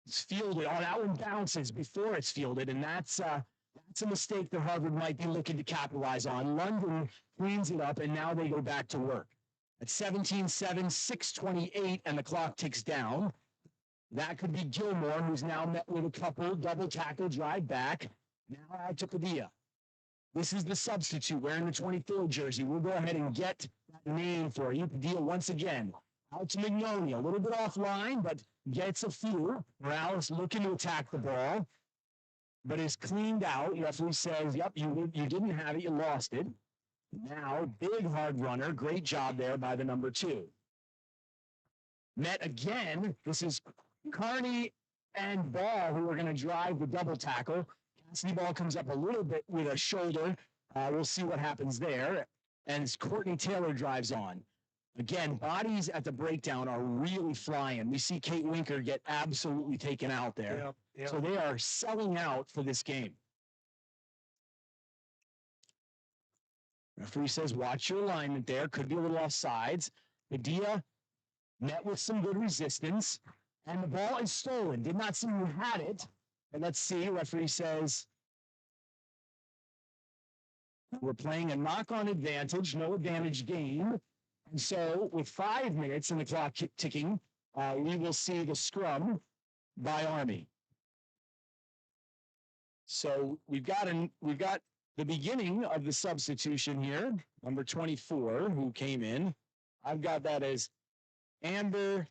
It's fielded. Oh, that one bounces before it's fielded, and that's a mistake that Harvard might be looking to capitalize on. London cleans it up, and now they go back to work. At 17-7, 6:28, and the clock ticks down. That could be Gilmore, who's now met with a couple, double tackle, drive back. Now out to Padilla. This is the substitute wearing the 24 jersey. We'll go ahead and get that name for you. Padilla once again. Out to Mignoni, a little bit offline, but gets a few. Morales looking to attack the ball, but is cleaned out. Referee says, yep, you didn't have it, you lost it. Now, big hard runner. Great job there by the number 2. Met again. This is Carney and Ball who are going to drive the double tackle. Cassidy Ball comes up a little bit with a shoulder. We'll see what happens there. And Courtney Taylor drives on. Again, bodies at the breakdown are really flying. We see Kate Winker get absolutely taken out there. Yep. So they are selling out for this game. Referee says, watch your alignment there. Could be a little offsides. Padilla met with some good resistance. And the ball is stolen. Did not seem to have had it. And let's see. Referee says, we're playing a knock-on advantage, no advantage game. And so with 5 minutes and the clock ticking, we will see the scrum by Army. So we've got the beginning of the substitution here, number 24, who came in. I've got that as Amber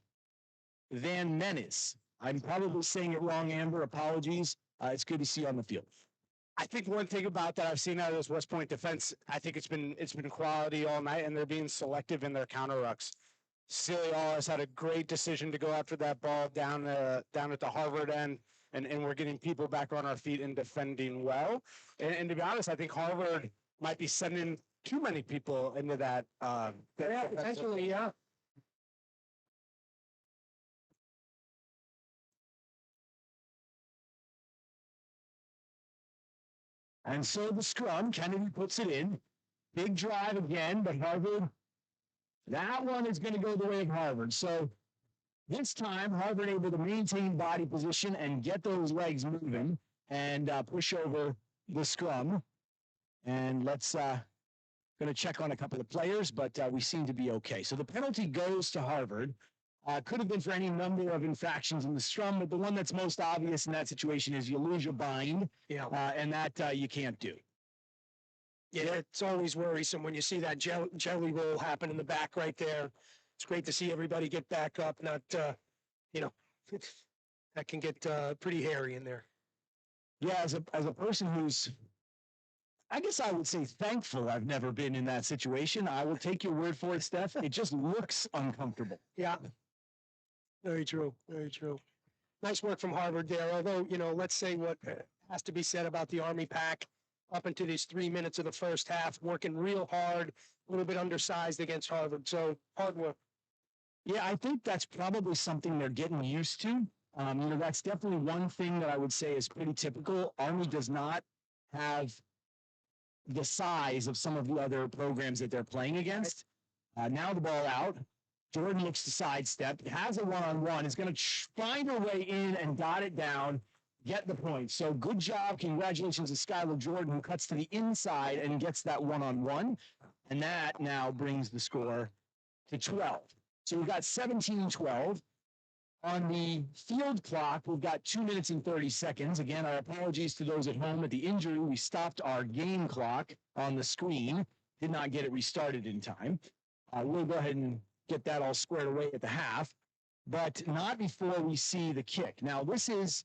Van Menis. I'm probably saying it wrong, Amber. Apologies. It's good to see you on the field. I think one thing about that I've seen out of this West Point defense, I think it's been quality all night, and they're being selective in their counter rucks. Celia has had a great decision to go after that ball down at the Harvard end, and we're getting people back on our feet and defending well. And to be honest, I think Harvard might be sending too many people into that. Yeah, potentially, yeah. And so the scrum, Kennedy puts it in. Big drive again, but Harvard, that one is going to go the way of Harvard. So this time, Harvard able to maintain body position and get those legs moving and push over the scrum. And let's going to check on a couple of players, but we seem to be okay. So the penalty goes to Harvard. Could have been for any number of infractions in the scrum, but the one that's most obvious in that situation is you lose your bind, and that you can't do. Yeah, it's always worrisome when you see that jelly roll happen in the back right there. It's great to see everybody get back up. Not, that can get pretty hairy in there. Yeah, as a person who's, I guess I would say thankful I've never been in that situation. I will take your word for it, Steph. It just looks uncomfortable. Yeah. Very true. Very true. Nice work from Harvard there. Although, let's say what has to be said about the Army pack up into these 3 minutes of the first half, working real hard, a little bit undersized against Harvard. So hard work. Yeah, I think that's probably something they're getting used to. That's definitely one thing that I would say is pretty typical. Army does not have the size of some of the other programs that they're playing against. Now the ball out. Jordan looks to sidestep, has a one-on-one, is going to find her way in and dot it down, get the point. So good job. Congratulations to Skylar Jordan, who cuts to the inside and gets that one-on-one. And that now brings the score to 12. So we've got 17-12. On the field clock, we've got 2 minutes and 30 seconds. Again, our apologies to those at home. At the injury, we stopped our game clock on the screen. Did not get it restarted in time. We'll go ahead and get that all squared away at the half, but not before we see the kick. Now, this is,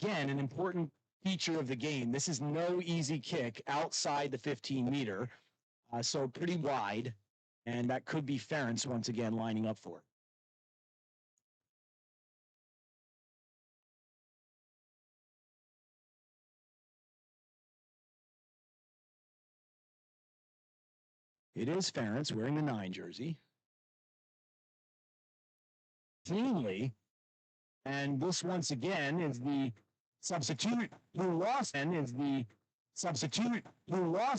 again, an important feature of the game. This is no easy kick outside the 15-meter. So pretty wide. And that could be Ferentz once again lining up for it. It is Ferentz wearing the 9 jersey. Cleanly, and this once again is the substitute who lost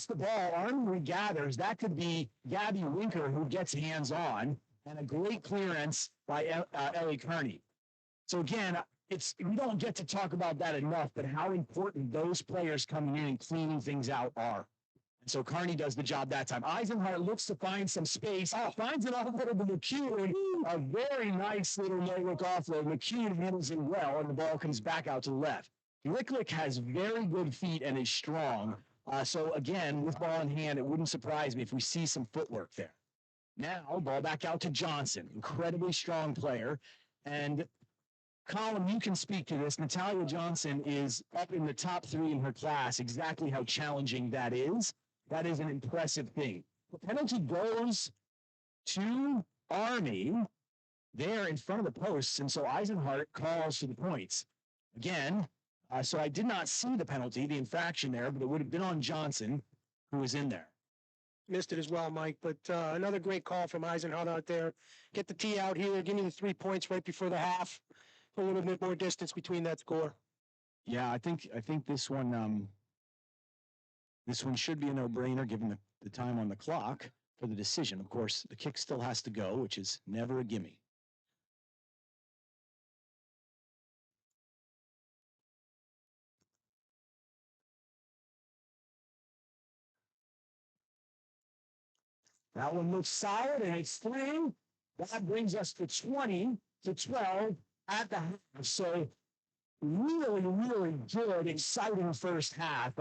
the ball. Army regathers. That could be Gabby Winker who gets hands on, and a great clearance by Ellie Kearney. So again, we don't get to talk about that enough, but how important those players coming in and cleaning things out are. And so Kearney does the job that time. Eisenhart looks to find some space. Finds it off of McCune. A very nice little no-look offload. McCune handles it well, and the ball comes back out to the left. Licklick has very good feet and is strong. So again, with ball in hand, it wouldn't surprise me if we see some footwork there. Now, ball back out to Johnson. Incredibly strong player. And Colin, you can speak to this. Natalia Johnson is up in the top 3 in her class. Exactly how challenging that is. That is an impressive thing. The penalty goes to Army there in front of the posts, and so Eisenhart calls for the points. Again, so I did not see the penalty, the infraction there, but it would have been on Johnson, who was in there. Missed it as well, Mike, but another great call from Eisenhart out there. Get the tee out here, give me the 3 points right before the half. A little bit more distance between that score. Yeah, I think this one should be a no-brainer given the time on the clock for the decision. Of course, the kick still has to go, which is never a gimme. That one looks solid, and it's 3. That brings us to 20-12 at the half. So really, really good, exciting first half.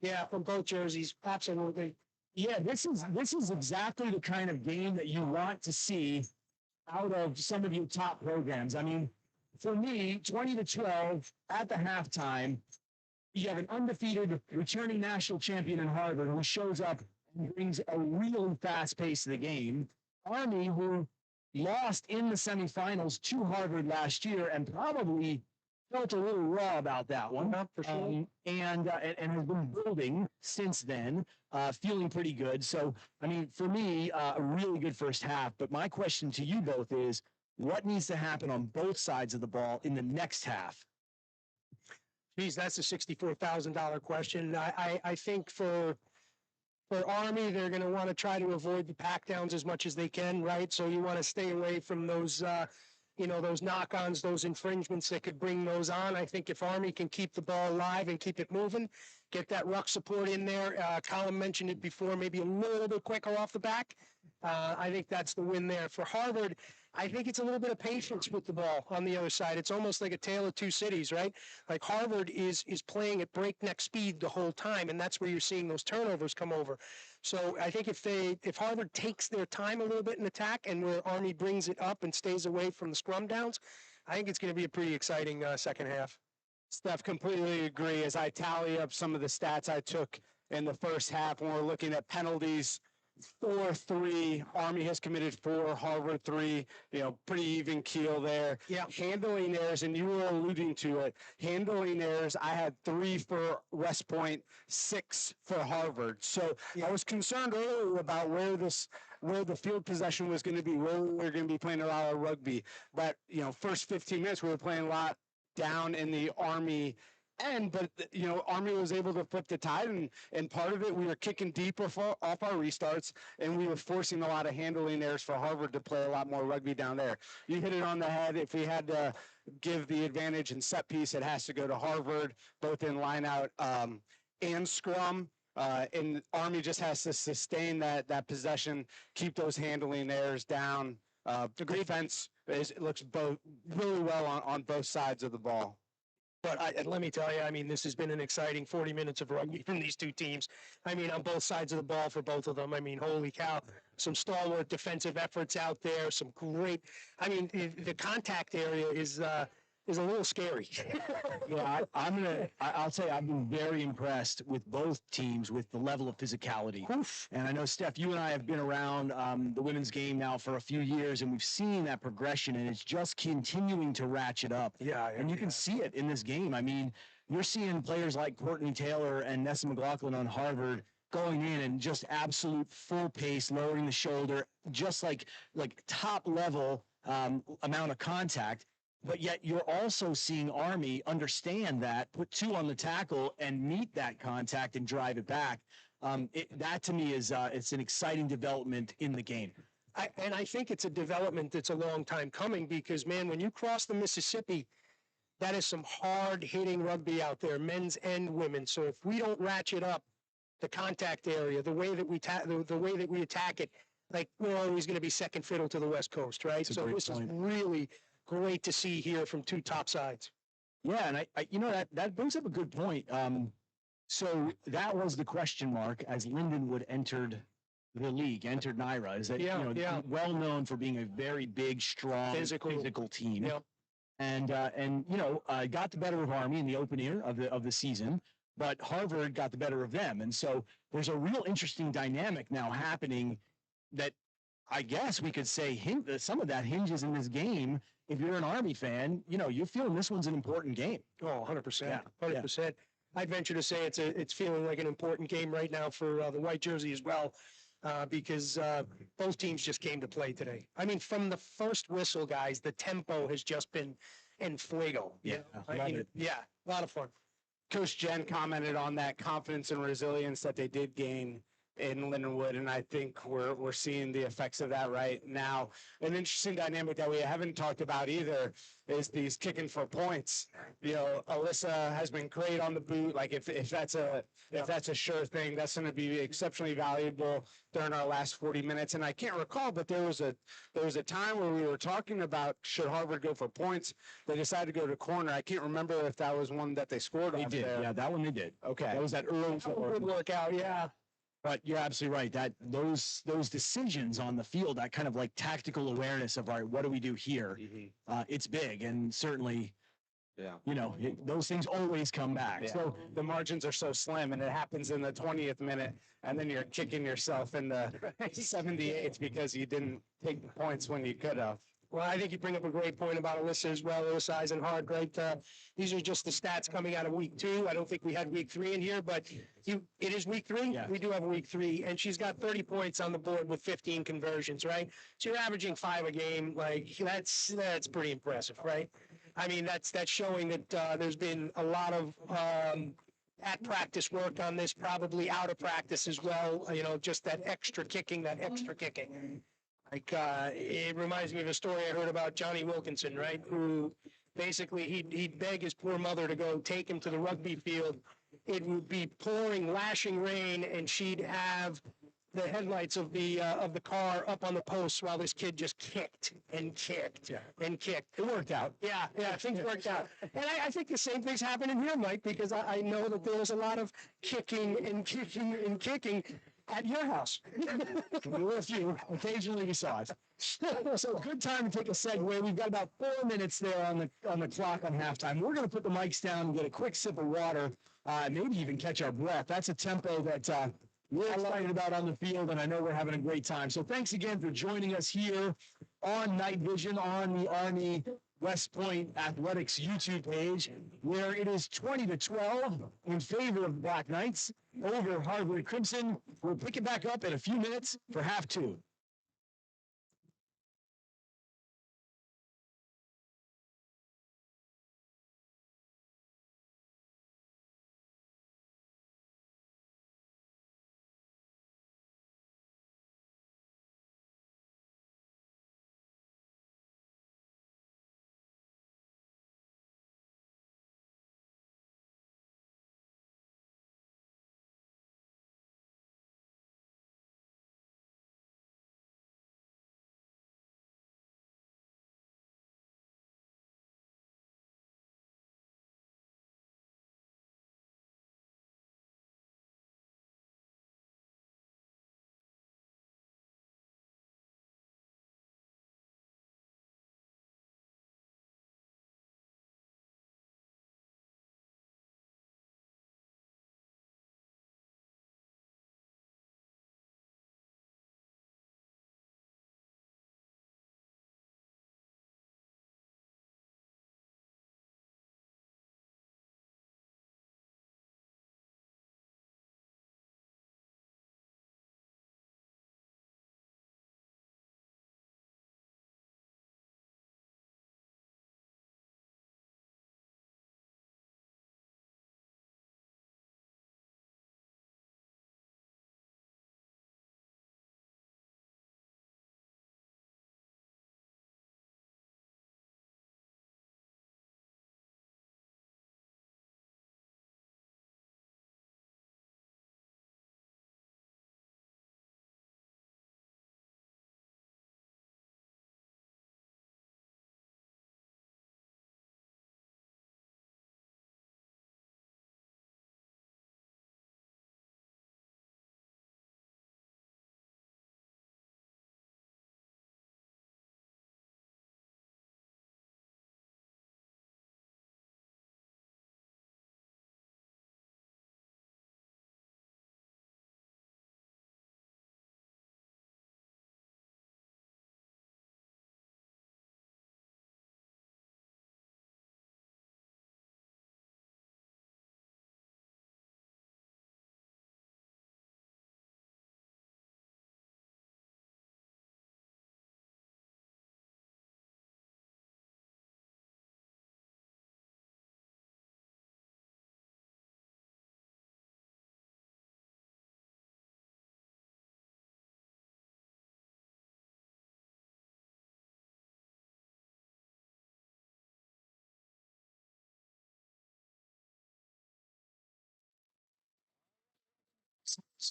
Yeah, from both jerseys, absolutely. Yeah, this is exactly the kind of game that you want to see out of some of your top programs. I mean, for me, 20-12 at the halftime, you have an undefeated returning national champion in Harvard who shows up and brings a really fast pace to the game. Army, who lost in the semifinals to Harvard last year and probably felt a little raw about that one. Yeah, for sure. And has been building since then, feeling pretty good. So, I mean, for me, a really good first half. But my question to you both is, what needs to happen on both sides of the ball in the next half? Geez, that's a $64,000 question. I think for Army, they're going to want to try to avoid the pack downs as much as they can, right? So you want to stay away from those, those knock-ons, those infringements that could bring those on. I think if Army can keep the ball alive and keep it moving, get that ruck support in there. Colin mentioned it before, maybe a little bit quicker off the back. I think that's the win there. For Harvard, I think it's a little bit of patience with the ball on the other side. It's almost like a tale of two cities, right? Like Harvard is playing at breakneck speed the whole time, and that's where you're seeing those turnovers come over. So I think if Harvard takes their time a little bit in attack and where Army brings it up and stays away from the scrum downs, I think it's going to be a pretty exciting second half. Steph, completely agree. As I tally up some of the stats I took in the first half when we're looking at penalties, 4-3, Army has committed 4, Harvard 3, pretty even keel there. Yeah. Handling errors, and you were alluding to it, handling errors, I had 3 for West Point, 6 for Harvard. So I was concerned earlier about where the field possession was going to be, where we were going to be playing a lot of rugby. But, first 15 minutes, we were playing a lot down in the Army end, but Army was able to flip the tide, and part of it, we were kicking deep off our restarts, and we were forcing a lot of handling errors for Harvard to play a lot more rugby down there. You hit it on the head. If we had to give the advantage in set piece, it has to go to Harvard, both in line out and scrum. And Army just has to sustain that possession, keep those handling errors down. The defense looks really well on both sides of the ball. But let me tell you, this has been an exciting 40 minutes of rugby from these two teams. On both sides of the ball for both of them. Holy cow. Some stalwart defensive efforts out there. Some great, the contact area is is a little scary. Yeah, I'll say I've been very impressed with both teams with the level of physicality. Oof. And I know, Steph, you and I have been around the women's game now for a few years, and we've seen that progression, and it's just continuing to ratchet up. Yeah, And you can see it in this game. I mean, you're seeing players like Courtney Taylor and Nessa McLaughlin on Harvard going in and just absolute full pace, lowering the shoulder, just like top level amount of contact. But yet you're also seeing Army understand that, put two on the tackle, and meet that contact and drive it back. That to me is it's an exciting development in the game. And I think it's a development that's a long time coming because, man, when you cross the Mississippi, that is some hard-hitting rugby out there, men's and women's. So if we don't ratchet up the contact area, the way that we attack it, like we're always going to be second fiddle to the West Coast, right? So this is really great to see here from two top sides. Yeah, and I you know that brings up a good point. So that was the question mark as Lindenwood entered the league, entered NYRA, is that well known for being a very big, strong, physical team. Yeah. And got the better of Army in the opener of the season, but Harvard got the better of them. And so there's a real interesting dynamic now happening that I guess we could say some of that hinges in this game. If you're an Army fan, you're feeling this one's an important game. Oh, 100%. Yeah. 100%. I'd venture to say it's feeling like an important game right now for the white jersey as well, because both teams just came to play today. I mean, from the first whistle, guys, the tempo has just been en fuego. Yeah, yeah, a lot of fun. Coach Jen commented on that confidence and resilience that they did gain in Lindenwood, and I think we're seeing the effects of that right now. An interesting dynamic that we haven't talked about either is these kicking for points. Alyssa has been great on the boot. Like if that's a sure thing, that's going to be exceptionally valuable during our last 40 minutes. And I can't recall, but there was a time where we were talking about should Harvard go for points. They decided to go to corner. I can't remember if that was one that they scored. They did. There. Yeah, that one they did. Okay, that was that early good workout. Yeah. But you're absolutely right. That those decisions on the field, that kind of like tactical awareness of, all right, what do we do here? Mm-hmm. It's big, and certainly, those things always come back. Yeah. So the margins are so slim, and it happens in the 20th minute, and then you're kicking yourself in the 78th because you didn't take the points when you could have. Well, I think you bring up a great point about Alyssa as well, Alyssa Eisenhart, right? These are just the stats coming out of week 2. I don't think we had week 3 in here, but it is week 3. Yeah. We do have week 3, and she's got 30 points on the board with 15 conversions, right? So you're averaging 5 a game. Like that's pretty impressive, right? I mean, that's showing that there's been a lot of at practice work on this, probably out of practice as well. Just that extra kicking. Like, it reminds me of a story I heard about Johnny Wilkinson, right? Who basically he'd beg his poor mother to go take him to the rugby field. It would be pouring, lashing rain, and she'd have the headlights of the car up on the posts while this kid just kicked and kicked and kicked. it worked out. Yeah, things worked out. And I think the same thing's happening here, Mike, because I know that there was a lot of kicking and kicking and kicking at your house. With you, occasionally we saw it. So good time to take a segue. We've got about 4 minutes there on the clock on halftime. We're going to put the mics down and get a quick sip of water, maybe even catch our breath. That's a tempo that we're excited about on the field, and I know we're having a great time. So thanks again for joining us here on Night Vision on the Army West Point Athletics YouTube page, where it is 20-12 in favor of the Black Knights over Harvard Crimson. We'll pick it back up in a few minutes for half 2.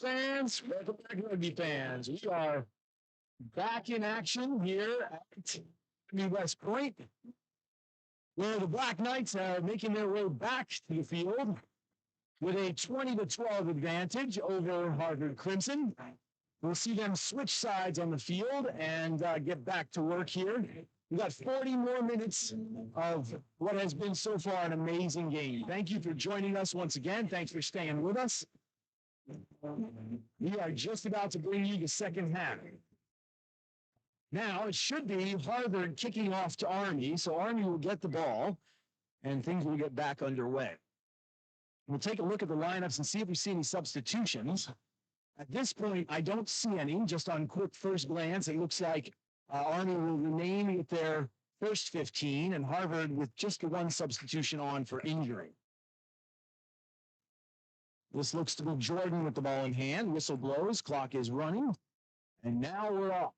Fans, welcome back, Rugby fans. We are back in action here at New West Point, where the Black Knights are making their way back to the field with a 20-12 advantage over Harvard Crimson. We'll see them switch sides on the field and get back to work here. We've got 40 more minutes of what has been so far an amazing game. Thank you for joining us once again. Thanks for staying with us. We are just about to bring you the second half. Now, it should be Harvard kicking off to Army, so Army will get the ball, and things will get back underway. We'll take a look at the lineups and see if we see any substitutions. At this point, I don't see any. Just on quick first glance, it looks like Army will remain with their first 15, and Harvard with just the one substitution on for injury. This looks to be Jordan with the ball in hand. Whistle blows, clock is running, and now we're off.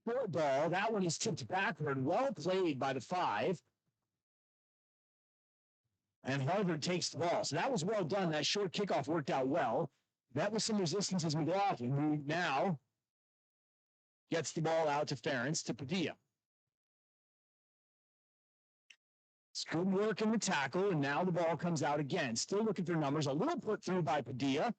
Short ball, that one is tipped backward. Well played by the 5. And Harvard takes the ball. So that was well done. That short kickoff worked out well. That was some resistance as McLaughlin, who now gets the ball out to Ferentz to Padilla. It's good work in the tackle, and now the ball comes out again. Still looking for numbers. A little put through by Padilla.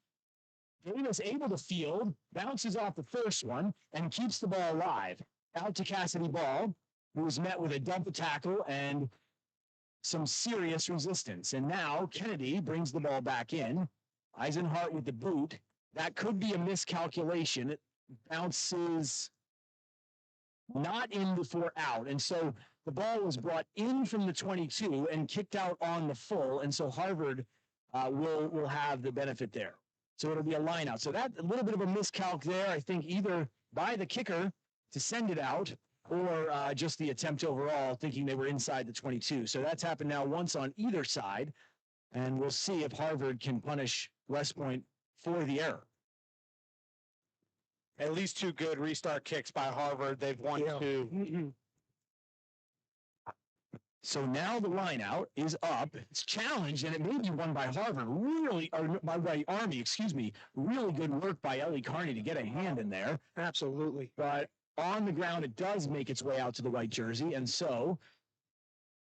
Davis able to field, bounces off the first one, and keeps the ball alive. Out to Cassidy Ball, who was met with a double tackle and some serious resistance. And now Kennedy brings the ball back in. Eisenhart with the boot. That could be a miscalculation. It bounces not in before out. And so the ball was brought in from the 22 and kicked out on the full. And so Harvard will have the benefit there. So it'll be a line out. So that a little bit of a miscalc there, I think, either by the kicker to send it out or just the attempt overall, thinking they were inside the 22. So that's happened now once on either side. And we'll see if Harvard can punish West Point for the error. At least 2 good restart kicks by Harvard. They've won 2. So now the line out is up. It's challenged, and it may be won by Harvard. Really, or by Army, excuse me. Really good work by Ellie Carney to get a hand in there. Absolutely. But on the ground, it does make its way out to the white jersey, and so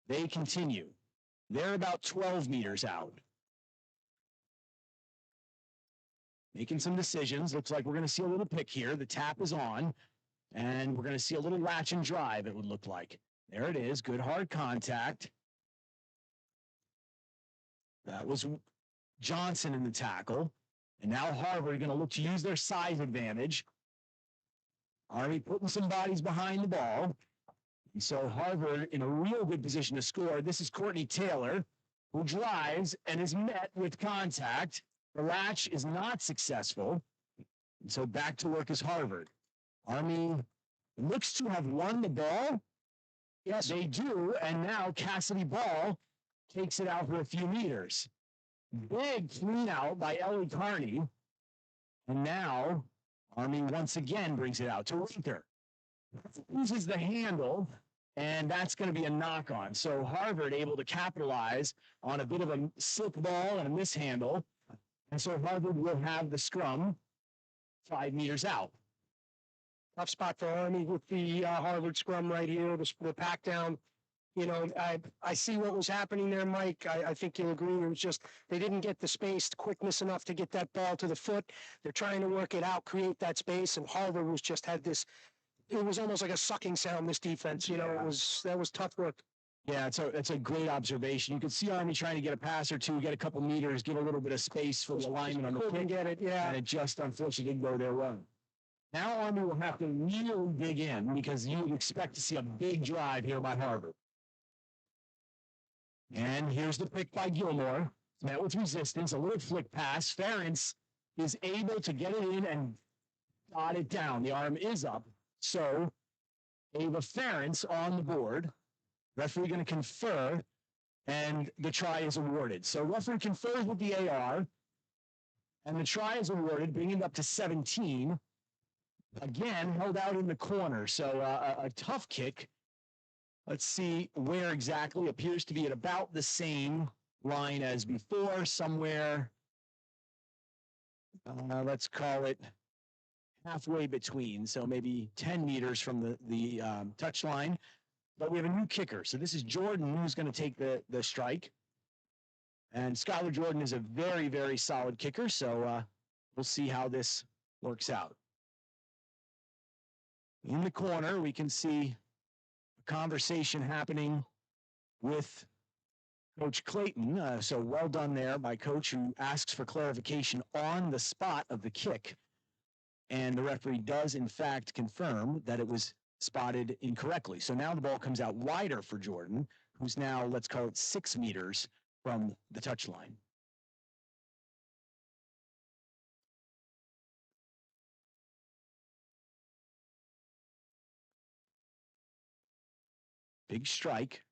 they continue. They're about 12 meters out. Making some decisions. Looks like we're going to see a little pick here. The tap is on, and we're going to see a little latch and drive, it would look like. There it is. Good hard contact. That was Johnson in the tackle. And now Harvard going to look to use their size advantage. Army putting some bodies behind the ball. And so Harvard in a real good position to score. This is Courtney Taylor, who drives and is met with contact. The latch is not successful. And so back to work is Harvard. Army looks to have won the ball. Yes, they do. And now Cassidy Ball takes it out for a few meters. Big clean out by Ellie Carney. And now Army once again brings it out to Winter. Uses the handle, and that's going to be a knock on. So Harvard able to capitalize on a bit of a slip ball and a mishandle. And so Harvard will have the scrum 5 meters out. Tough spot for Army with the Harvard scrum right here, the pack down. You know, I see what was happening there, Mike. I think you'll agree. It was just they didn't get the space, the quickness enough to get that ball to the foot. They're trying to work it out, create that space, and Harvard was just had this. It was almost like a sucking sound. This defense, you know, that was tough work. Yeah, it's a great observation. You can see Army trying to get a pass or two, get a couple meters, give a little bit of space for the alignment on the kick. Get it, yeah. And it just unfortunately didn't go their way. Now Army will have to really dig in because you would expect to see a big drive here by Harvard. And here's the pick by Gilmore. Met with resistance, a little flick pass. Ferentz is able to get it in and dot it down. The arm is up. So Ava Ferentz on the board. Referee going to confer, and the try is awarded. So referee confers with the AR, and the try is awarded, bringing it up to 17. Again, held out in the corner. So a tough kick. Let's see where exactly. Appears to be at about the same line as before, somewhere let's call it halfway between, so maybe 10 meters from the touch line. But we have a new kicker. So this is Jordan who's going to take the strike. And Skylar Jordan is a very, very solid kicker. So we'll see how this works out. In the corner, we can see a conversation happening with Coach Clayton. So well done there by Coach, who asks for clarification on the spot of the kick. And the referee does, in fact, confirm that it was spotted incorrectly. So now the ball comes out wider for Jordan, who's now, let's call it 6 meters from the touchline. Big strike.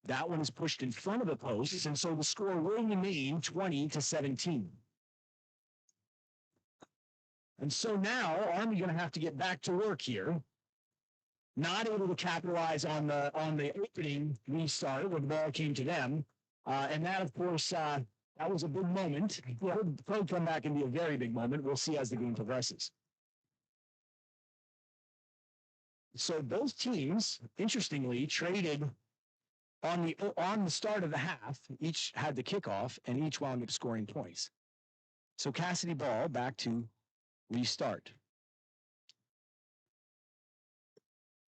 That one is pushed in front of the posts, and so the score will remain 20-17. And so now Army going to have to get back to work here. Not able to capitalize on the opening restart where the ball came to them, and that, of course, that was a big moment. It could come back and be a very big moment. We'll see as the game progresses. So both teams, interestingly, traded on the start of the half. Each had the kickoff, and each wound up scoring points. So Cassidy ball back to restart.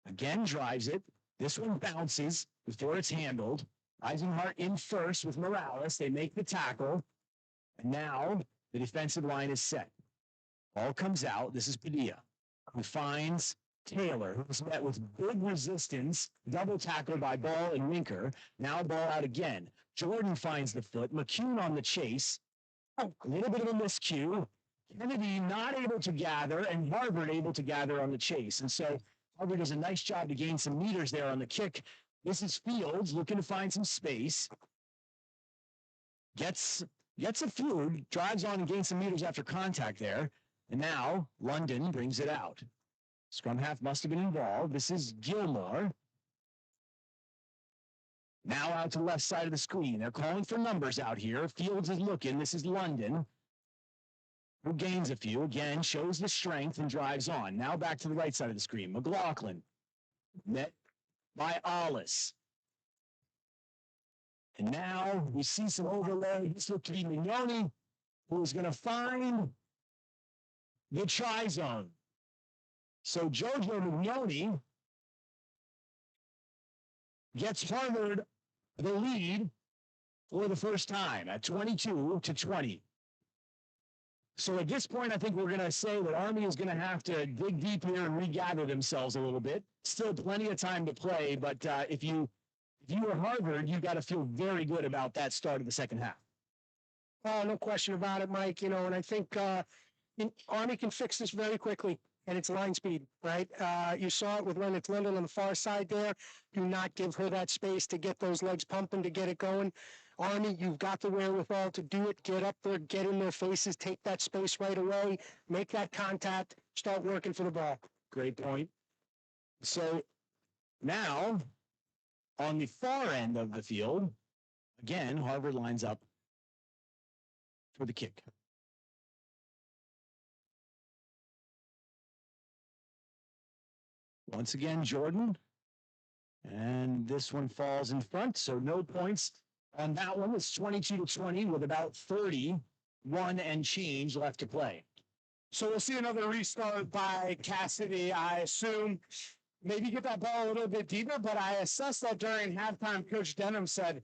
Again, drives it. This one bounces before it's handled. Eisenhart in first with Morales. They make the tackle. And now the defensive line is set. Ball comes out. This is Padilla, who finds Taylor, who's met with big resistance. Double tackle by Ball and Winker. Now ball out again. Jordan finds the foot. McCune on the chase. A little bit of a miscue. Kennedy not able to gather, and Harvard able to gather on the chase. And so Harvard does a nice job to gain some meters there on the kick. This is Fields looking to find some space. Gets a few, drives on and gains some meters after contact there. And now London brings it out. Scrum half must have been involved. This is Gilmore. Now out to the left side of the screen. They're calling for numbers out here. Fields is looking. This is London, who gains a few, again, shows the strength and drives on. Now back to the right side of the screen. McLaughlin, met by Ollis. And now we see some overlay. This looked to be Mignoni, who is going to find the try zone. So Jojo Mignoni gets Harvard the lead for the first time at 22-20. So at this point, I think we're going to say that Army is going to have to dig deep here and regather themselves a little bit. Still plenty of time to play, but if you were Harvard, you've got to feel very good about that start of the second half. Oh, no question about it, Mike. And I think Army can fix this very quickly, and it's line speed, right? You saw it with Lennox London on the far side there. Do not give her that space to get those legs pumping, to get it going. Army, you've got the wherewithal to do it. Get up there, get in their faces, take that space right away, make that contact, start working for the ball. Great point. So now, on the far end of the field, again, Harvard lines up for the kick. Once again, Jordan. And this one falls in front, so no points on that one. It's 22-20 with about 31 and change left to play. So we'll see another restart by Cassidy, I assume. Maybe get that ball a little bit deeper, but I assessed that during halftime. Coach Denham said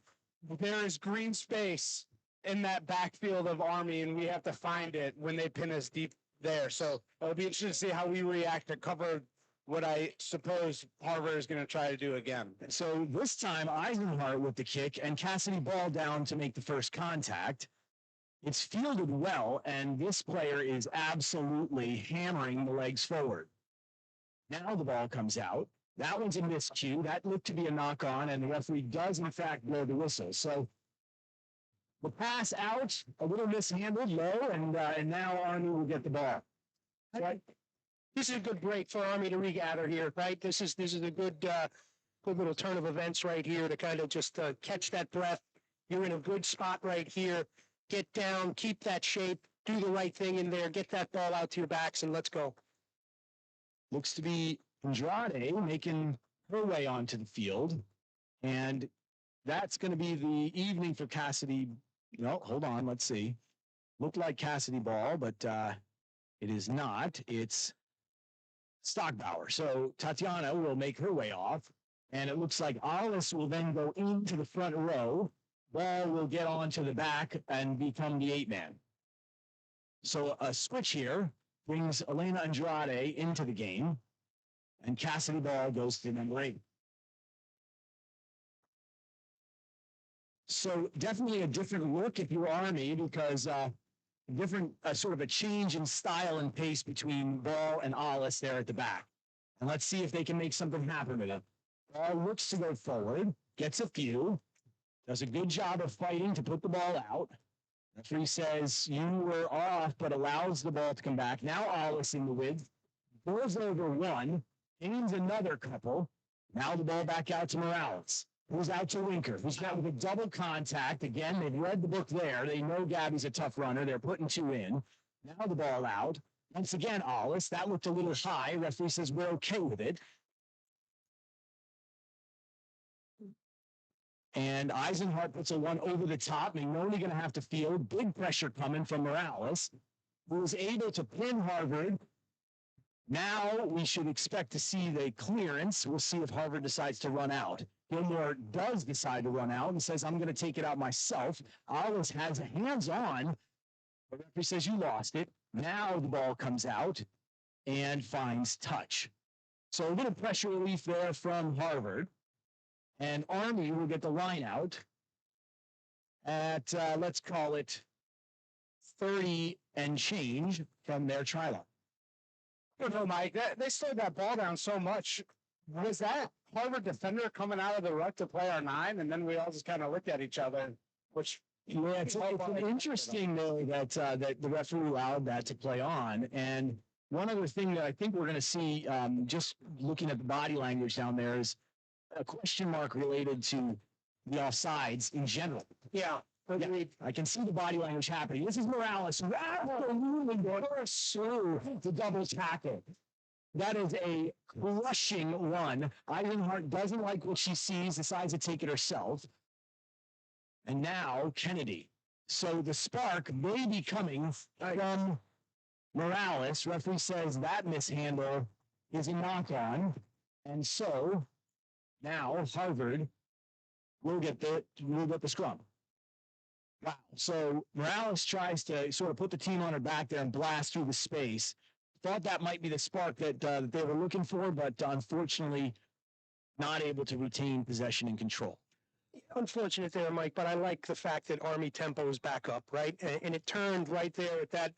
there is green space in that backfield of Army, and we have to find it when they pin us deep there. So it'll be interesting to see how we react to cover what I suppose Harvard is going to try to do again. So this time, Eisenhart with the kick, and Cassidy ball down to make the first contact. It's fielded well, and this player is absolutely hammering the legs forward. Now the ball comes out. That one's a miscue. That looked to be a knock-on, and the referee does, in fact, blow the whistle. So the pass out, a little mishandled, low, and now Army will get the ball. Right. This is a good break for Army to regather here, right? This is a good little turn of events right here to kind of just catch that breath. You're in a good spot right here. Get down, keep that shape, do the right thing in there, get that ball out to your backs, and let's go. Looks to be Andrade making her way onto the field. And that's going to be the evening for Cassidy. No, hold on. Let's see. Looked like Cassidy ball, but it is not. It's Stockbauer. So Tatiana will make her way off. And it looks like Alice will then go into the front row. Ball will get onto the back and become the 8-man. So a switch here brings Elena Andrade into the game. And Cassidy ball goes to number 8. So definitely a different look if you're Army, because different sort of a change in style and pace between Ball and Alice there at the back. And let's see if they can make something happen with it. Ball looks to go forward, gets a few, does a good job of fighting to put the ball out. Referee says you were off, but allows the ball to come back. Now Alice in the width, goes over one, gains another couple. Now the ball back out to Morales. Who's out to Winker, who's got with a double contact. Again, they've read the book there. They know Gabby's a tough runner. They're putting 2 in. Now the ball out. Once again, Alice. That looked a little high. Referee says we're okay with it. And Eisenhart puts a one over the top. Mignoni going to have to field. Big pressure coming from Morales, who was able to pin Harvard. Now we should expect to see the clearance. We'll see if Harvard decides to run out. Gilmore does decide to run out and says, I'm going to take it out myself. Alice has a hands-on. The referee says, you lost it. Now the ball comes out and finds touch. So a little pressure relief there from Harvard. And Army will get the line out at, let's call it 30 and change from their try line. I don't know, Mike. They slowed that ball down so much. Was that Harvard defender coming out of the ruck to play our 9, and then we all just kind of looked at each other, which yeah, it's interesting though that that the referee allowed that to play on. And one other thing that I think we're going to see, just looking at the body language down there, is a question mark related to the offsides in general. Yeah. Yeah, I can see the body language happening. This is Morales absolutely going through the double tackle. That is a crushing run. Eisenhart doesn't like what she sees, decides to take it herself. And now Kennedy. So the spark may be coming from Morales. Referee says that mishandle is a knock-on. And so now Harvard will get the scrum. Wow. So Morales tries to sort of put the team on her back there and blast through the space. Thought that might be the spark that they were looking for, but unfortunately not able to retain possession and control. Unfortunate there, Mike, but I like the fact that Army tempo is back up, right? And it turned right there at that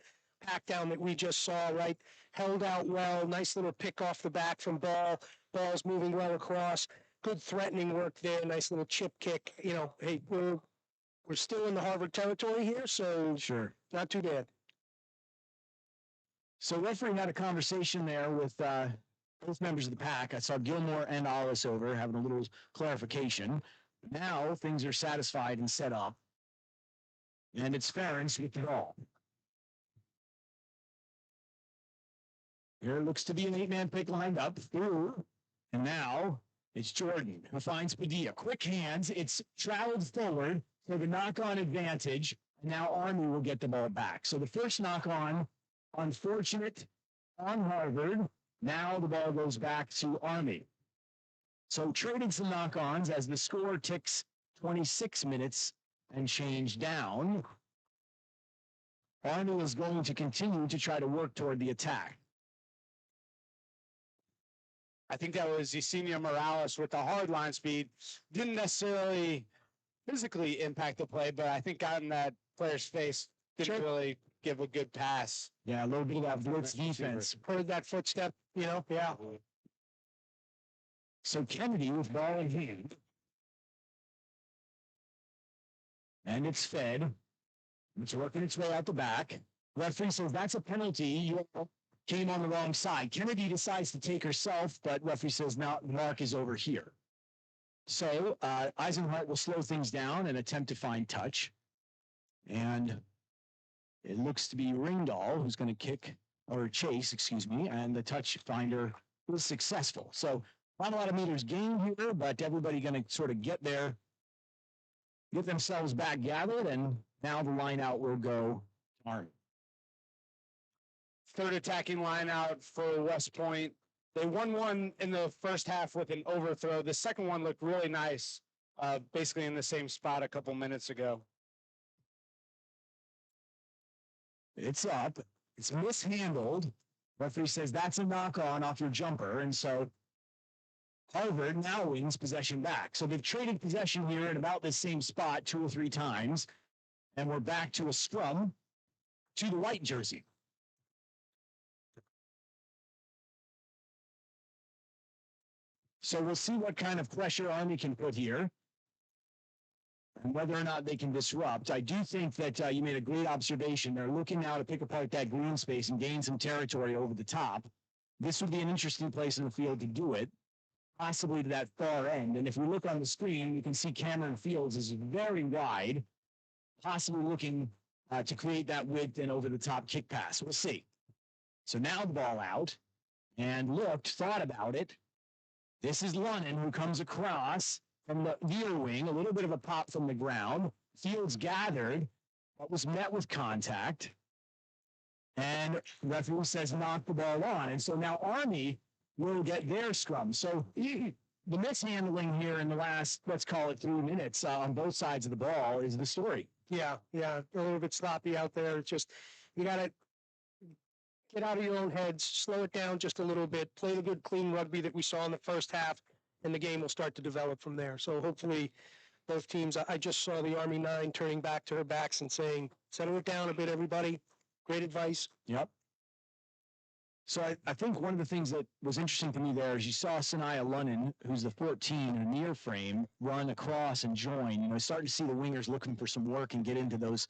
pack down that we just saw, right? Held out well, nice little pick off the back from Ball. Ball's moving well across. Good threatening work there, nice little chip kick. You know, hey, we're still in the Harvard territory here, so Sure. not too bad. So referee had a conversation there with both members of the pack. I saw Gilmore and Alice over having a little clarification. Now things are satisfied and set up. And it's Ferentz with the ball. Here looks to be an 8-man pick lined up through. And now it's Jordan who finds Padilla. Quick hands. It's traveled forward for the knock-on advantage. And now Army will get the ball back. So the first knock-on, unfortunate on Harvard. Now the ball goes back to Army. So trading some knock-ons as the score ticks 26 minutes and change down. Army is going to continue to try to work toward the attack. I think that was Yesenia Morales with the hard line speed. Didn't necessarily physically impact the play, but I think got in that player's face. Didn't really give a good pass. Yeah, a little bit of that blitz defense. Heard that footstep, you know? Yeah. So Kennedy with ball in hand. And it's fed. It's working its way out the back. Referee says that's a penalty. You came on the wrong side. Kennedy decides to take herself, but referee says now the mark is over here. So Eisenhart will slow things down and attempt to find touch. And It looks to be Ringdahl who's going to kick, or chase, excuse me, and the touch finder was successful. So not a lot of meters gained here, but everybody going to sort of get themselves back gathered, and now the line out will go to Army. Third attacking line out for West Point. They won one in the first half with an overthrow. The second one looked really nice, basically in the same spot a couple minutes ago. It's up. It's mishandled. Referee says that's a knock on off your jumper, and so Harvard now wins possession back. So they've traded possession here at about the same spot 2 or 3 times, and we're back to a scrum to the white jersey. So we'll see what kind of pressure Army can put here and whether or not they can disrupt. I do think that you made a great observation. They're looking now to pick apart that green space and gain some territory over the top. This would be an interesting place in the field to do it, possibly to that far end. And if we look on the screen, you can see Cameron Fields is very wide, possibly looking to create that width and over-the-top kick pass. We'll see. So now the ball out, and thought about it. This is Lunnan, who comes across from the near wing, a little bit of a pop from the ground. Fields gathered, but was met with contact. And referee says knock the ball on. And so now Army will get their scrum. So the mishandling here in the last, let's call it 3 minutes on both sides of the ball is the story. Yeah, a little bit sloppy out there. It's just, you got to get out of your own heads, slow it down just a little bit, play the good, clean rugby that we saw in the first half, and the game will start to develop from there. So hopefully both teams, I just saw the Army 9 turning back to her backs and saying, settle it down a bit, everybody. Great advice. Yep. So I think one of the things that was interesting to me there is you saw Sanaya Lunnan, who's the 14 in a near frame, run across and join. Starting to see the wingers looking for some work and get into those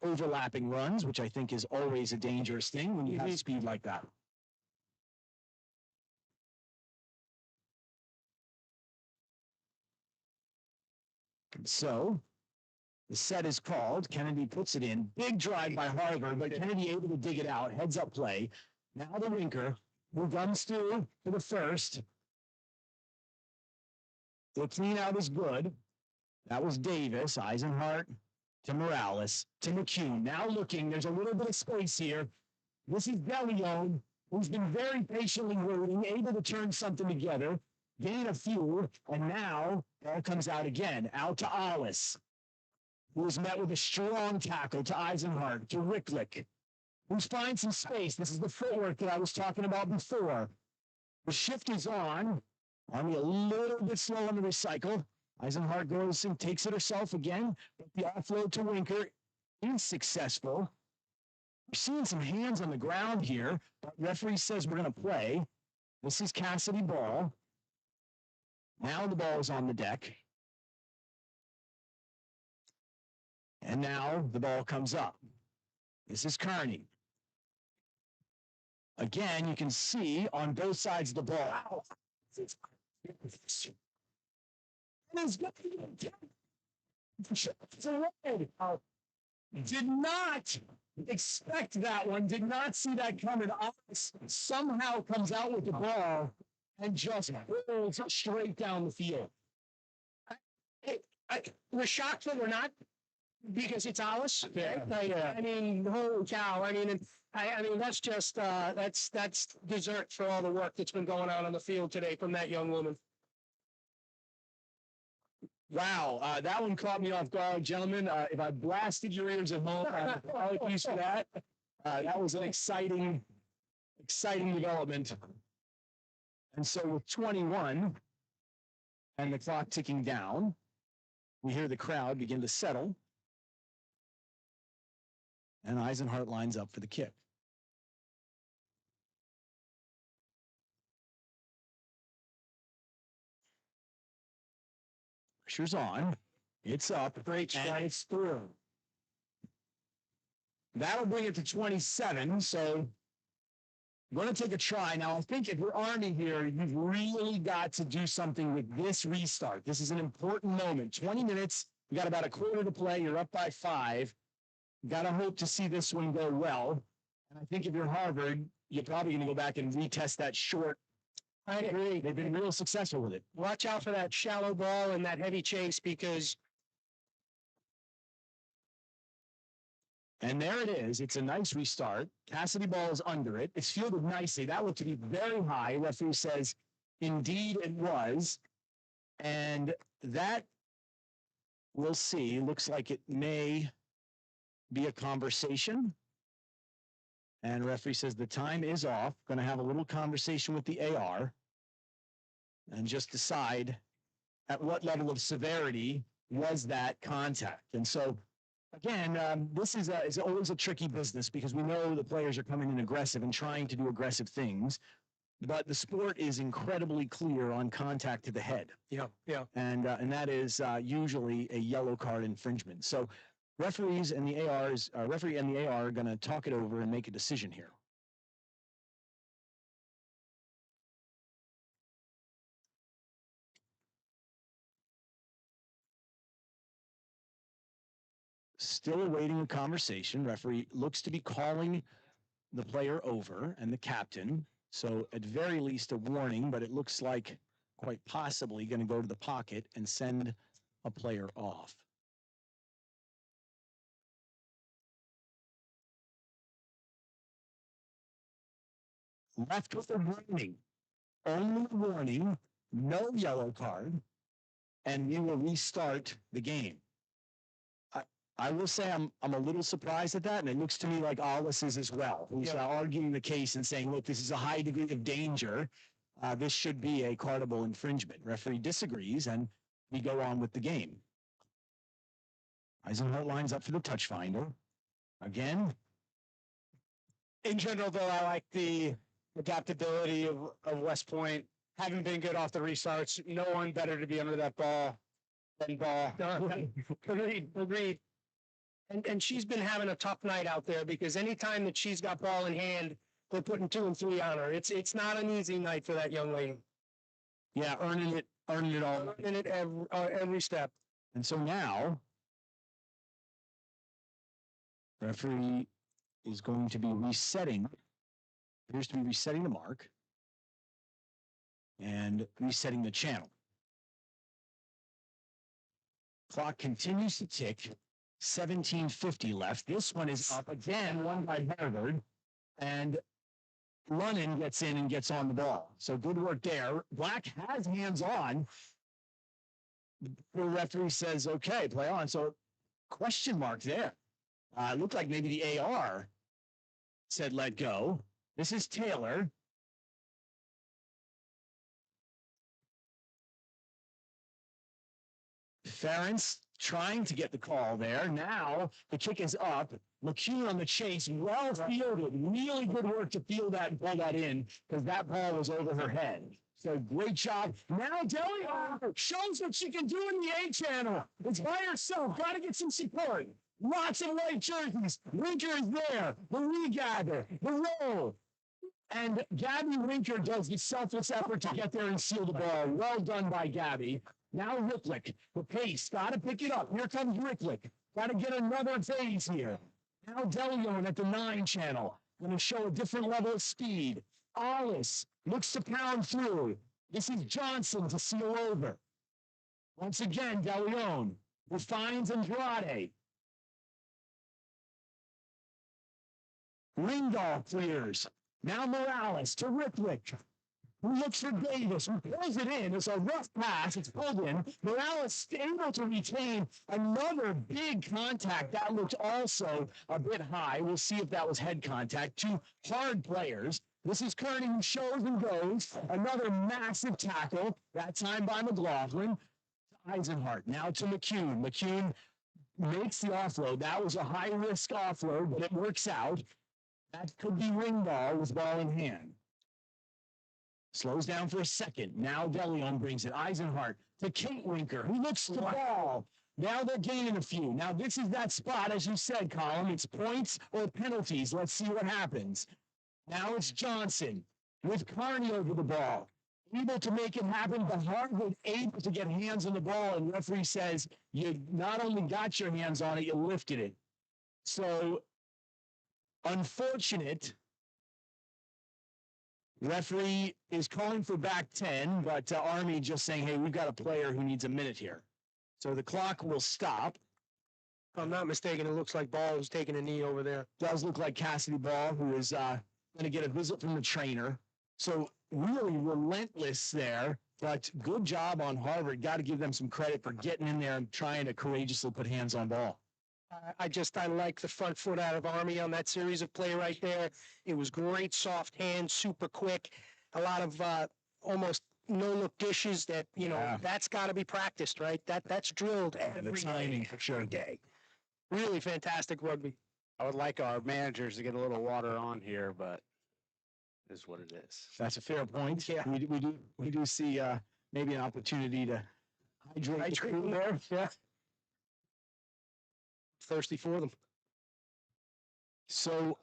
overlapping runs, which I think is always a dangerous thing when you have speed like that. So the set is called. Kennedy puts it in. Big drive by Harvard, but Kennedy able to dig it out. Heads up play. Now the winker, who comes through for the first. The clean out is good. That was Davis. Eisenhart to Morales to McCune. Now looking, there's a little bit of space here. This is DeLeon, who's been very patiently waiting, able to turn something together, gain a few, and now ball comes out again, out to Alice, who was met with a strong tackle to Eisenhart, to Ricklick, who's finds some space. This is the footwork that I was talking about before. The shift is on. Army a little bit slow on the recycle. Eisenhart goes and takes it herself again, but the offload to Winker is successful. We're seeing some hands on the ground here, but referee says we're going to play. This is Cassidy Ball. Now the ball is on the deck. And now the ball comes up. This is Carney. Again, you can see on both sides of the ball. Did not expect that one. Did not see that coming. Somehow comes out with the ball and just rolls straight down the field. We're shocked that we're not, because it's Alice. Yeah. I mean, holy cow! I mean, that's just that's dessert for all the work that's been going on the field today from that young woman. Wow, that one caught me off guard, gentlemen. If I blasted your ears at home, apologies for that. That was an exciting development. And so with 21 and the clock ticking down, we hear the crowd begin to settle. And Eisenhart lines up for the kick. Pressure's on. It's up. Great And strike. it's through. That'll bring it to 27. So I'm going to take a try. Now, I think if you're Army here, you've really got to do something with this restart. This is an important moment. 20 minutes. You got about a quarter to play. You're up by 5. got to hope to see this one go well. And I think if you're Harvard, you're probably going to go back and retest that short. I agree. They've been real successful with it. Watch out for that shallow ball and that heavy chase because. And there it is. It's a nice restart. Cassidy ball is under it. It's fielded nicely. That looked to be very high. Referee says, indeed it was. And that, we'll see. Looks like it may be a conversation. And referee says the time is off. Going to have a little conversation with the AR and just decide at what level of severity was that contact. And so, again, this is always a tricky business because we know the players are coming in aggressive and trying to do aggressive things. But the sport is incredibly clear on contact to the head. Yeah. And that is usually a yellow card infringement. So referee and the AR are going to talk it over and make a decision here. Still awaiting a conversation. Referee looks to be calling the player over and the captain. So at very least a warning, but it looks like quite possibly going to go to the pocket and send a player off. Left with a warning. Only warning, no yellow card, and we will restart the game. I will say I'm a little surprised at that, and it looks to me like Alice is as well, who's arguing the case and saying, look, this is a high degree of danger. This should be a cardable infringement. Referee disagrees, and we go on with the game. Eisenhart lines up for the touch finder. Again. In general, though, I like the adaptability of West Point. Having been good off the restarts, no one better to be under that ball than Ball. Agreed. And she's been having a tough night out there because anytime that she's got ball in hand, they're putting 2 and 3 on her. It's not an easy night for that young lady. Yeah, earning it all. Earning it every step. And so now, referee is going to be appears to be resetting the mark and resetting the channel. Clock continues to tick. 17:50 left. This one is up again, won by Harvard. And Lunnan gets in and gets on the ball. So good work there. Black has hands on. The referee says, okay, play on. So question mark there. It looked like maybe the AR said let go. This is Taylor. Ferentz trying to get the call there. Now the kick is up. McCune on the chase, well fielded. Really good work to field that and pull that in because that ball was over her head. So great job. Now Delia shows what she can do in the A channel. It's by herself. Got to get some support. Lots of white jerseys. Winker is there. The regather. The roll. And Gabby Winker does the selfless effort to get there and seal the ball. Well done by Gabby. Now Ricklick, the pace, got to pick it up. Here comes Ricklick. Got to get another phase here. Now DeLeon at the 9 channel. Going to show a different level of speed. Alice looks to pound through. This is Johnson to seal over. Once again, DeLeon refines Andrade. Ringdahl clears. Now Morales to Ricklick. Who looks for Davis, who pulls it in. It's a rough pass. It's pulled in. Morales able to retain another big contact. That looked also a bit high. We'll see if that was head contact. 2 hard players. This is Kearney who shows and goes. Another massive tackle, that time by McLaughlin. Eisenhart, now to McCune. McCune makes the offload. That was a high-risk offload, but it works out. That could be Ringdahl with ball in hand. Slows down for a second. Now DeLeon brings it. Eisenhart to Kate Winker, who looks to the ball. Now they're gaining a few. Now this is that spot, as you said, Colin. It's points or penalties. Let's see what happens. Now it's Johnson with Carney over the ball. Able to make it happen, but Harvard able to get hands on the ball, and referee says you not only got your hands on it, you lifted it. So, unfortunate. Referee is calling for back 10, but Army just saying, hey, we've got a player who needs a minute here. So the clock will stop. If I'm not mistaken, it looks like Ball is taking a knee over there. Does look like Cassidy Ball, who is going to get a visit from the trainer. So really relentless there, but good job on Harvard. Got to give them some credit for getting in there and trying to courageously put hands on Ball. I like the front foot out of Army on that series of play right there. It was great, soft hands, super quick. A lot of almost no-look dishes that, that's got to be practiced, right? That's drilled every timing for sure. day. Really fantastic rugby. I would like our managers to get a little water on here, but it is what it is. That's a fair point. Yeah. We do see maybe an opportunity to hydrate the crew there. Yeah. Thirsty for them. So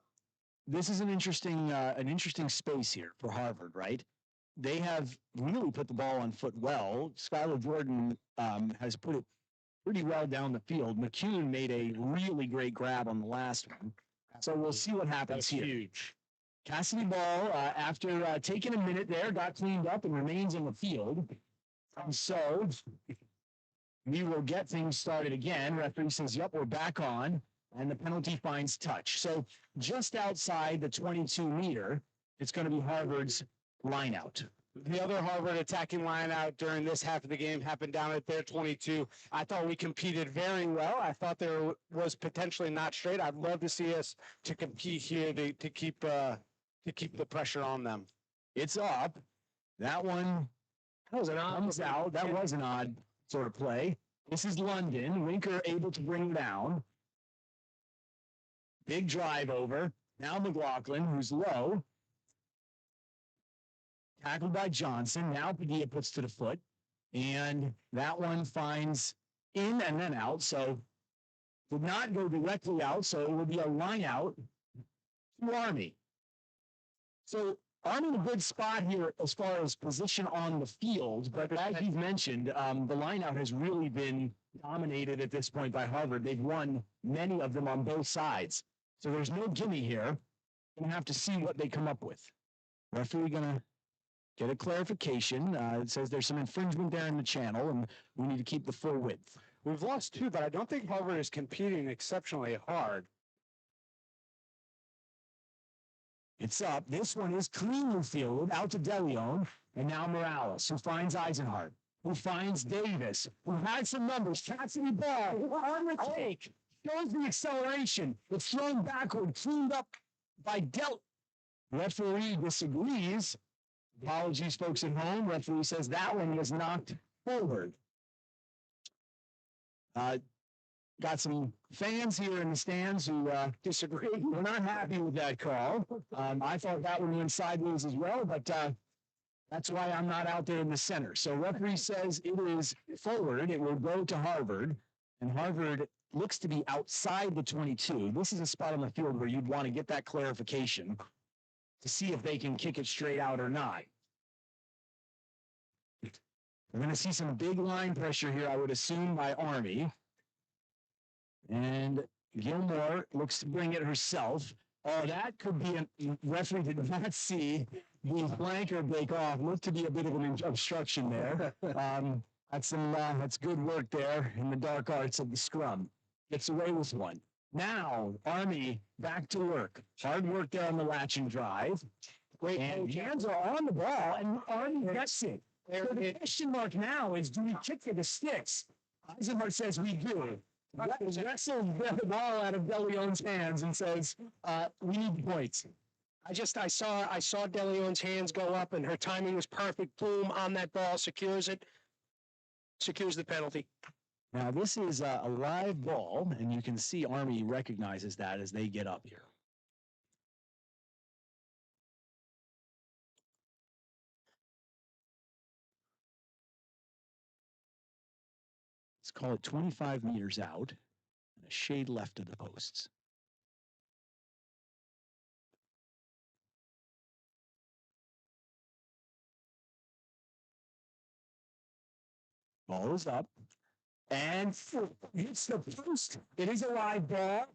this is an interesting space here for Harvard, right? They have really put the ball on foot well. Skylar Jordan has put it pretty well down the field. McCune made a really great grab on the last one. So we'll see what happens here. Huge. Cassidy Ball, after taking a minute there, got cleaned up and remains in the field. And so we will get things started again. Referee says, yep, we're back on. And the penalty finds touch. So just outside the 22-meter, it's going to be Harvard's line out. The other Harvard attacking line out during this half of the game happened down at their 22. I thought we competed very well. I thought there was potentially not straight. I'd love to see us to compete here to keep the pressure on them. It's up. That one That was an odd comes out. That was an odd sort of play. This is London. Winker able to bring down. Big drive over. Now McLaughlin, who's low. Tackled by Johnson. Now Padilla puts to the foot. And that one finds in and then out. So did not go directly out. So it will be a line out to Army. So Army in a good spot here as far as position on the field. But as you've mentioned, the line out has really been dominated at this point by Harvard. They've won many of them on both sides. So there's no gimme here. Going to have to see what they come up with. Referee going to get a clarification. It says there's some infringement there in the channel, and we need to keep the full width. We've lost two, but I don't think Harvard is competing exceptionally hard. It's up. This one is cleanly fielded out to DeLeon, and now Morales, who finds Eisenhart, who finds Davis, who had some numbers. Cassidy Ball on the take. Shows the acceleration. It's thrown backward, cleaned up by Del. Referee disagrees. Apologies, folks at home. Referee says that one was knocked forward. Got some fans here in the stands who disagree. We're not happy with that call. I thought that one went sideways as well, but that's why I'm not out there in the center. So referee says it is forward. It will go to Harvard, and Harvard looks to be outside the 22. This is a spot on the field where you'd want to get that clarification to see if they can kick it straight out or not. We're going to see some big line pressure here, I would assume, by Army. And Gilmore looks to bring it herself. Oh, that could be a referee did not see the flanker break off. Looked to be a bit of an obstruction there. That's good work there in the dark arts of the scrum. Gets away with one. Now, Army back to work. Hard work there on the latch and drive. Great. And hands are on the ball, and Army gets it. So the question mark now is, do we kick to the sticks? Eisenhart says we do. Wrestles the ball out of DeLeon's hands and says, we need points. I saw DeLeon's hands go up, and her timing was perfect. Boom, on that ball, secures it. Secures the penalty. Now, this is a live ball, and you can see Army recognizes that as they get up here. Let's call it 25 meters out and a shade left of the posts. Ball is up. And hits the post. It is a live ball.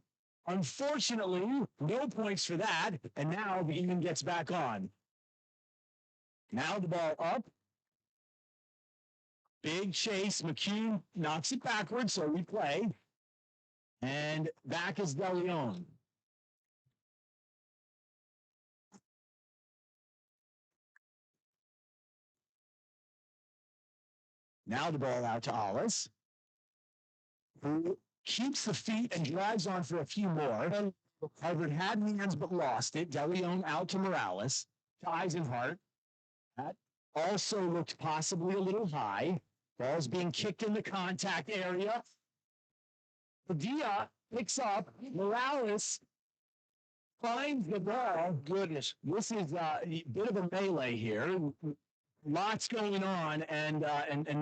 Unfortunately, no points for that, and now the game gets back on. Now the ball up. Big chase. McCune knocks it backwards, so we play. And back is De Leon. Now the ball out to Alice, who keeps the feet and drives on for a few more. Harvard had hands but lost it. De Leon out to Morales, to Eisenhart. That also looked possibly a little high. Ball's being kicked in the contact area. Padilla picks up. Morales finds the ball. Goodness, this is a bit of a melee here. Lots going on and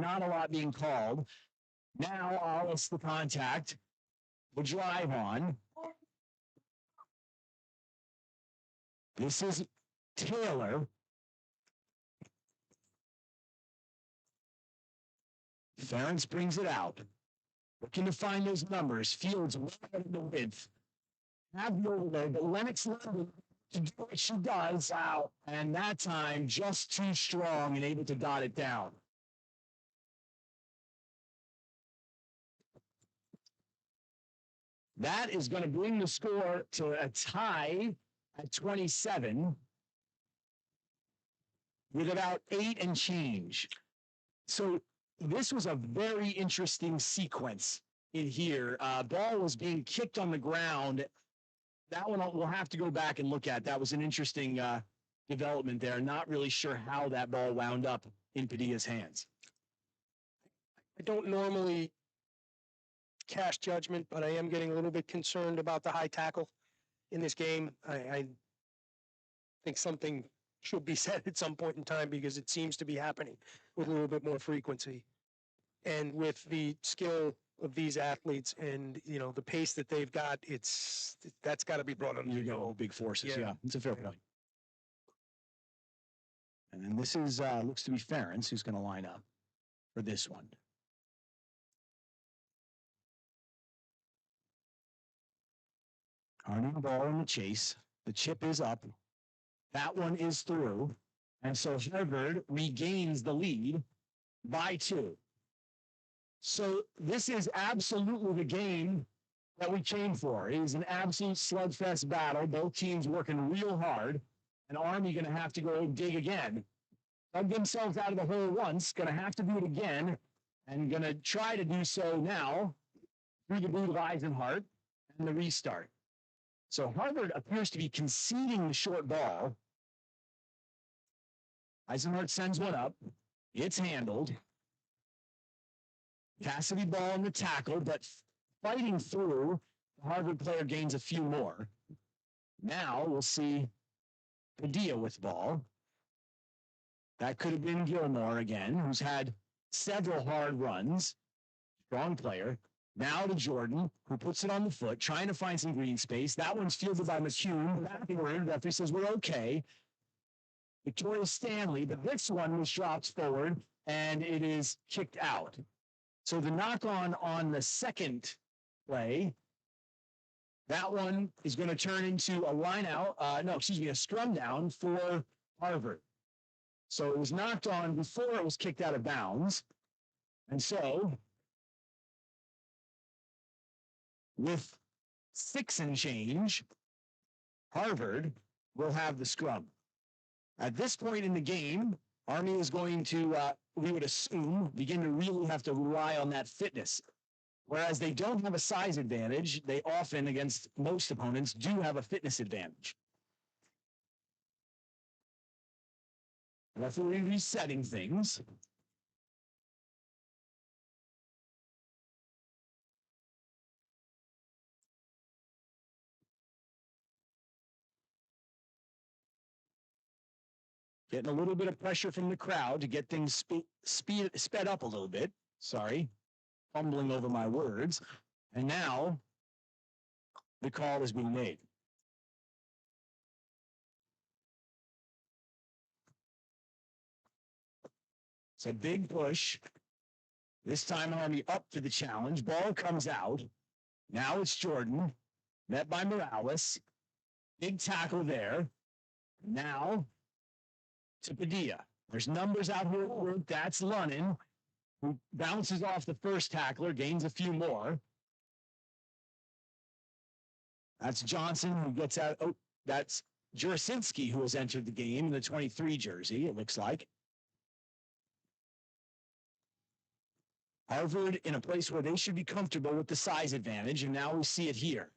not a lot being called. Now Alice the contact. The drive on. This is Taylor. Ferentz brings it out. Looking to find those numbers. Fields right out of the width. Have the overload, but Lennox London to do what she does out. And that time, just too strong and able to dot it down. That is going to bring the score to a tie at 27 with about 8 and change. So this was a very interesting sequence in here. Ball was being kicked on the ground. That one we'll have to go back and look at. That was an interesting development there. Not really sure how that ball wound up in Padilla's hands. I don't normally cast judgment, but I am getting a little bit concerned about the high tackle in this game. I think something should be said at some point in time because it seems to be happening with a little bit more frequency. And with the skill of these athletes and, you know, the pace that they've got, that's got to be brought under. You go big forces. Yeah, it's a fair point. And then this is looks to be Ferentz who's going to line up for this one. Arnie ball in the chase. The chip is up. That one is through. And so Harvard regains the lead by 2. So this is absolutely the game that we came for. It is an absolute slugfest battle. Both teams working real hard. And Army going to have to go dig again. Dug themselves out of the hole once. Going to have to do it again. And going to try to do so now through the boot of Eisenhart and the restart. So Harvard appears to be conceding the short ball. Eisenhart sends one up. It's handled. Cassidy ball in the tackle, but fighting through, the Harvard player gains a few more. Now we'll see Padilla with ball. That could have been Gilmore again, who's had several hard runs. Strong player. Now to Jordan, who puts it on the foot, trying to find some green space. That one's fielded by McCune. Backward, referee says we're okay. Victoria Stanley, but this one was dropped forward, and it is kicked out. So the knock-on on the second play, that one is going to turn into a line-out, a scrum down for Harvard. So it was knocked on before it was kicked out of bounds. And so, with 6 and change, Harvard will have the scrum. At this point in the game, Army is going to, we would assume, begin to really have to rely on that fitness. Whereas they don't have a size advantage, they often, against most opponents, do have a fitness advantage. Referee resetting things. Getting a little bit of pressure from the crowd to get things sped up a little bit. Sorry, fumbling over my words. And now the call is being made. It's a big push. This time Army up to the challenge. Ball comes out. Now it's Jordan. met by Morales. Big tackle there. Now to Padilla. There's numbers out here. That's Lunnon, who bounces off the first tackler, gains a few more. That's Johnson, who gets out. Oh, that's Jurasinski, who has entered the game in the 23 jersey, it looks like. Harvard in a place where they should be comfortable with the size advantage, and now we see it here.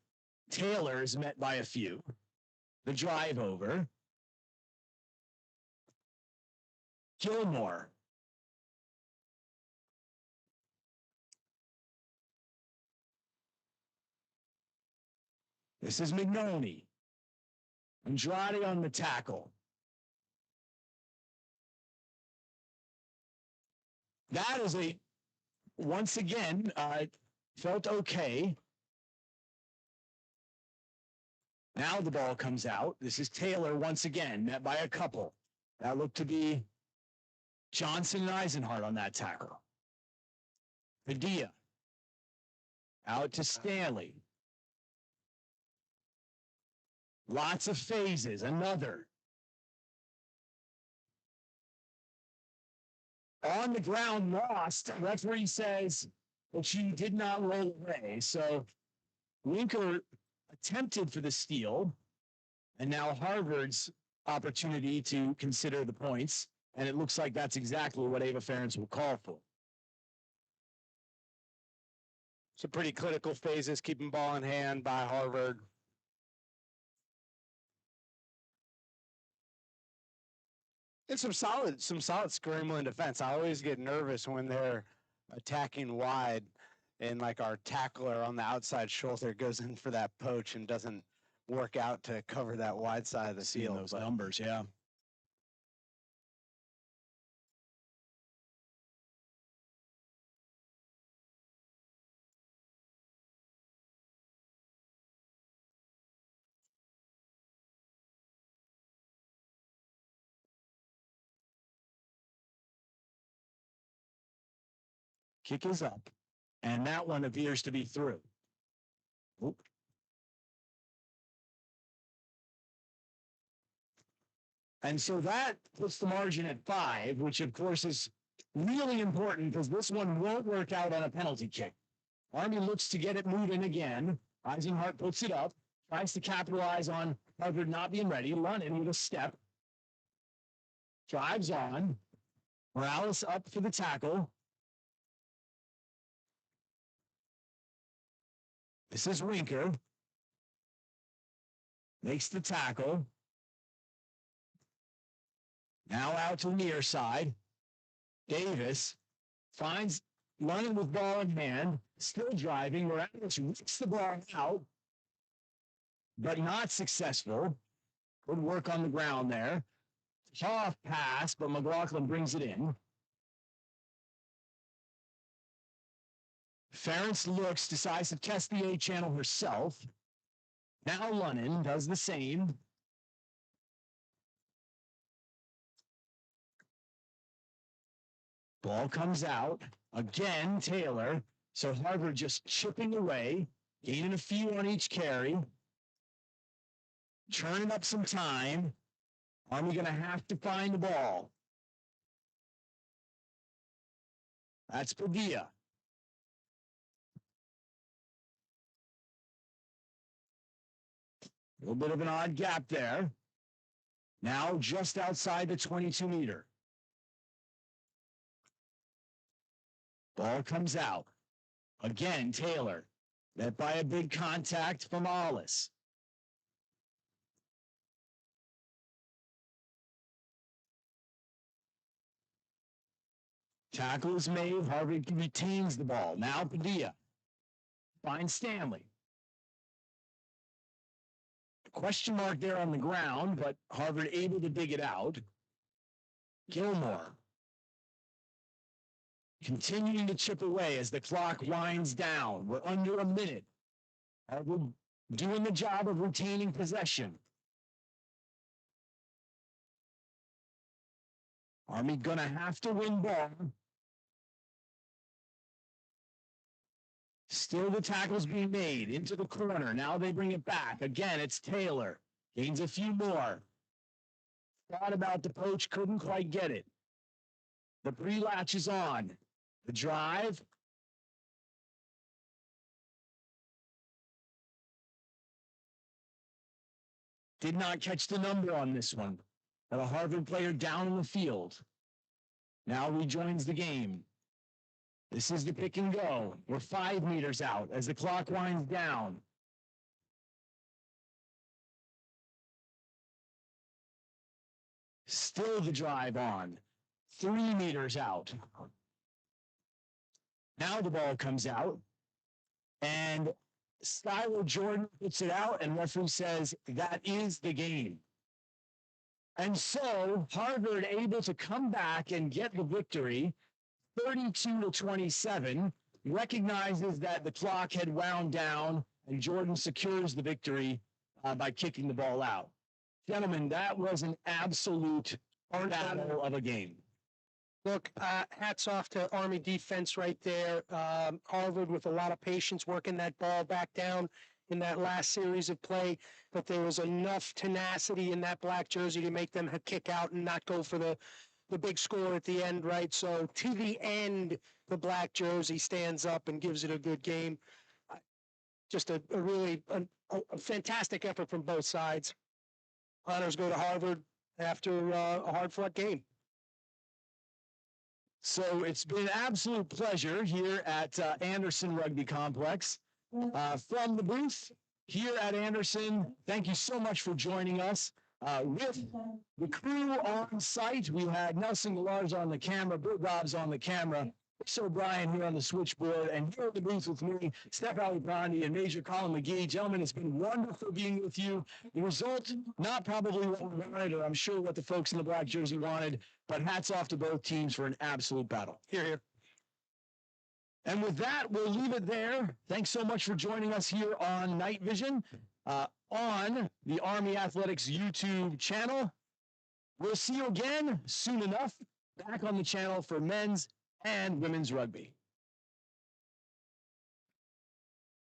Taylor is met by a few. The drive over. Gilmore. This is McNoney. Andrade on the tackle. That is once again, felt okay. Now the ball comes out. This is Taylor once again, met by a couple. That looked to be Johnson and Eisenhart on that tackle. Padilla. Out to Stanley. Lots of phases. Another. On the ground, lost. Referee says that she did not roll away. So Winker attempted for the steal. And now Harvard's opportunity to consider the points. And it looks like that's exactly what Ava Ferentz will call for. Some pretty critical phases, keeping ball in hand by Harvard. And some solid scrambling defense. I always get nervous when they're attacking wide and like our tackler on the outside shoulder goes in for that poach and doesn't work out to cover that wide side of the field. Those numbers, yeah. Kick is up, and that one appears to be through. Oop. And so that puts the margin at 5, which of course is really important because this one won't work out on a penalty kick. Army looks to get it moving again. Eisenhart puts it up, tries to capitalize on Harvard not being ready. Lunnon with a step. Drives on. Morales up for the tackle. This is Winker. Makes the tackle. Now out to the near side. Davis finds Lunnon with ball in hand. Still driving. Morales rips the ball out. But not successful. Good work on the ground there. Off pass, but McLaughlin brings it in. Ferentz looks, decides to test the A channel herself. Now Lunnon does the same. Ball comes out. Again, Taylor. So Harvard just chipping away, gaining a few on each carry. Churning up some time. Army going to have to find the ball. That's Padilla. A little bit of an odd gap there. Now just outside the 22-meter. Ball comes out. Again, Taylor. Met by a big contact from Hollis. Tackle is made. Harvard retains the ball. Now Padilla. Finds Stanley. Question mark there on the ground, but Harvard able to dig it out. Gilmore. Continuing to chip away as the clock winds down. We're under a minute. Harvard doing the job of retaining possession. Army gonna have to win ball. Still the tackles being made into the corner. Now they bring it back. Again, it's Taylor. Gains a few more. Thought about the poach, couldn't quite get it. The pre-latch is on. The drive. Did not catch the number on this one. Got a Harvard player down in the field. Now rejoins the game. This is the pick and go. We're 5 meters out as the clock winds down. Still the drive on. 3 meters out. Now the ball comes out. And Skylar Jordan puts it out, and referee says that is the game. And so Harvard able to come back and get the victory, 32-27, recognizes that the clock had wound down, and Jordan secures the victory by kicking the ball out. Gentlemen, that was an absolute battle of a game. Look, hats off to Army defense right there. Harvard with a lot of patience working that ball back down in that last series of play, but there was enough tenacity in that black jersey to make them kick out and not go for the big score at the end, right? So to the end, the black jersey stands up and gives it a good game. Just a really fantastic effort from both sides. Honors go to Harvard after a hard-fought game. So it's been an absolute pleasure here at Anderson Rugby Complex. From the booth here at Anderson, thank you so much for joining us. With the crew on site, we had Nelson Gallards on the camera, Britt Robbs on the camera, Chris O'Brien here on the switchboard, and here at the booth with me, Steph Alibrandi and Major Colin McGee. Gentlemen, it's been wonderful being with you. The result, not probably what we wanted, or I'm sure what the folks in the black jersey wanted, but hats off to both teams for an absolute battle. Here, here. And with that, we'll leave it there. Thanks so much for joining us here on Night Vision on the Army Athletics YouTube channel. We'll see you again soon enough back on the channel for men's and women's rugby.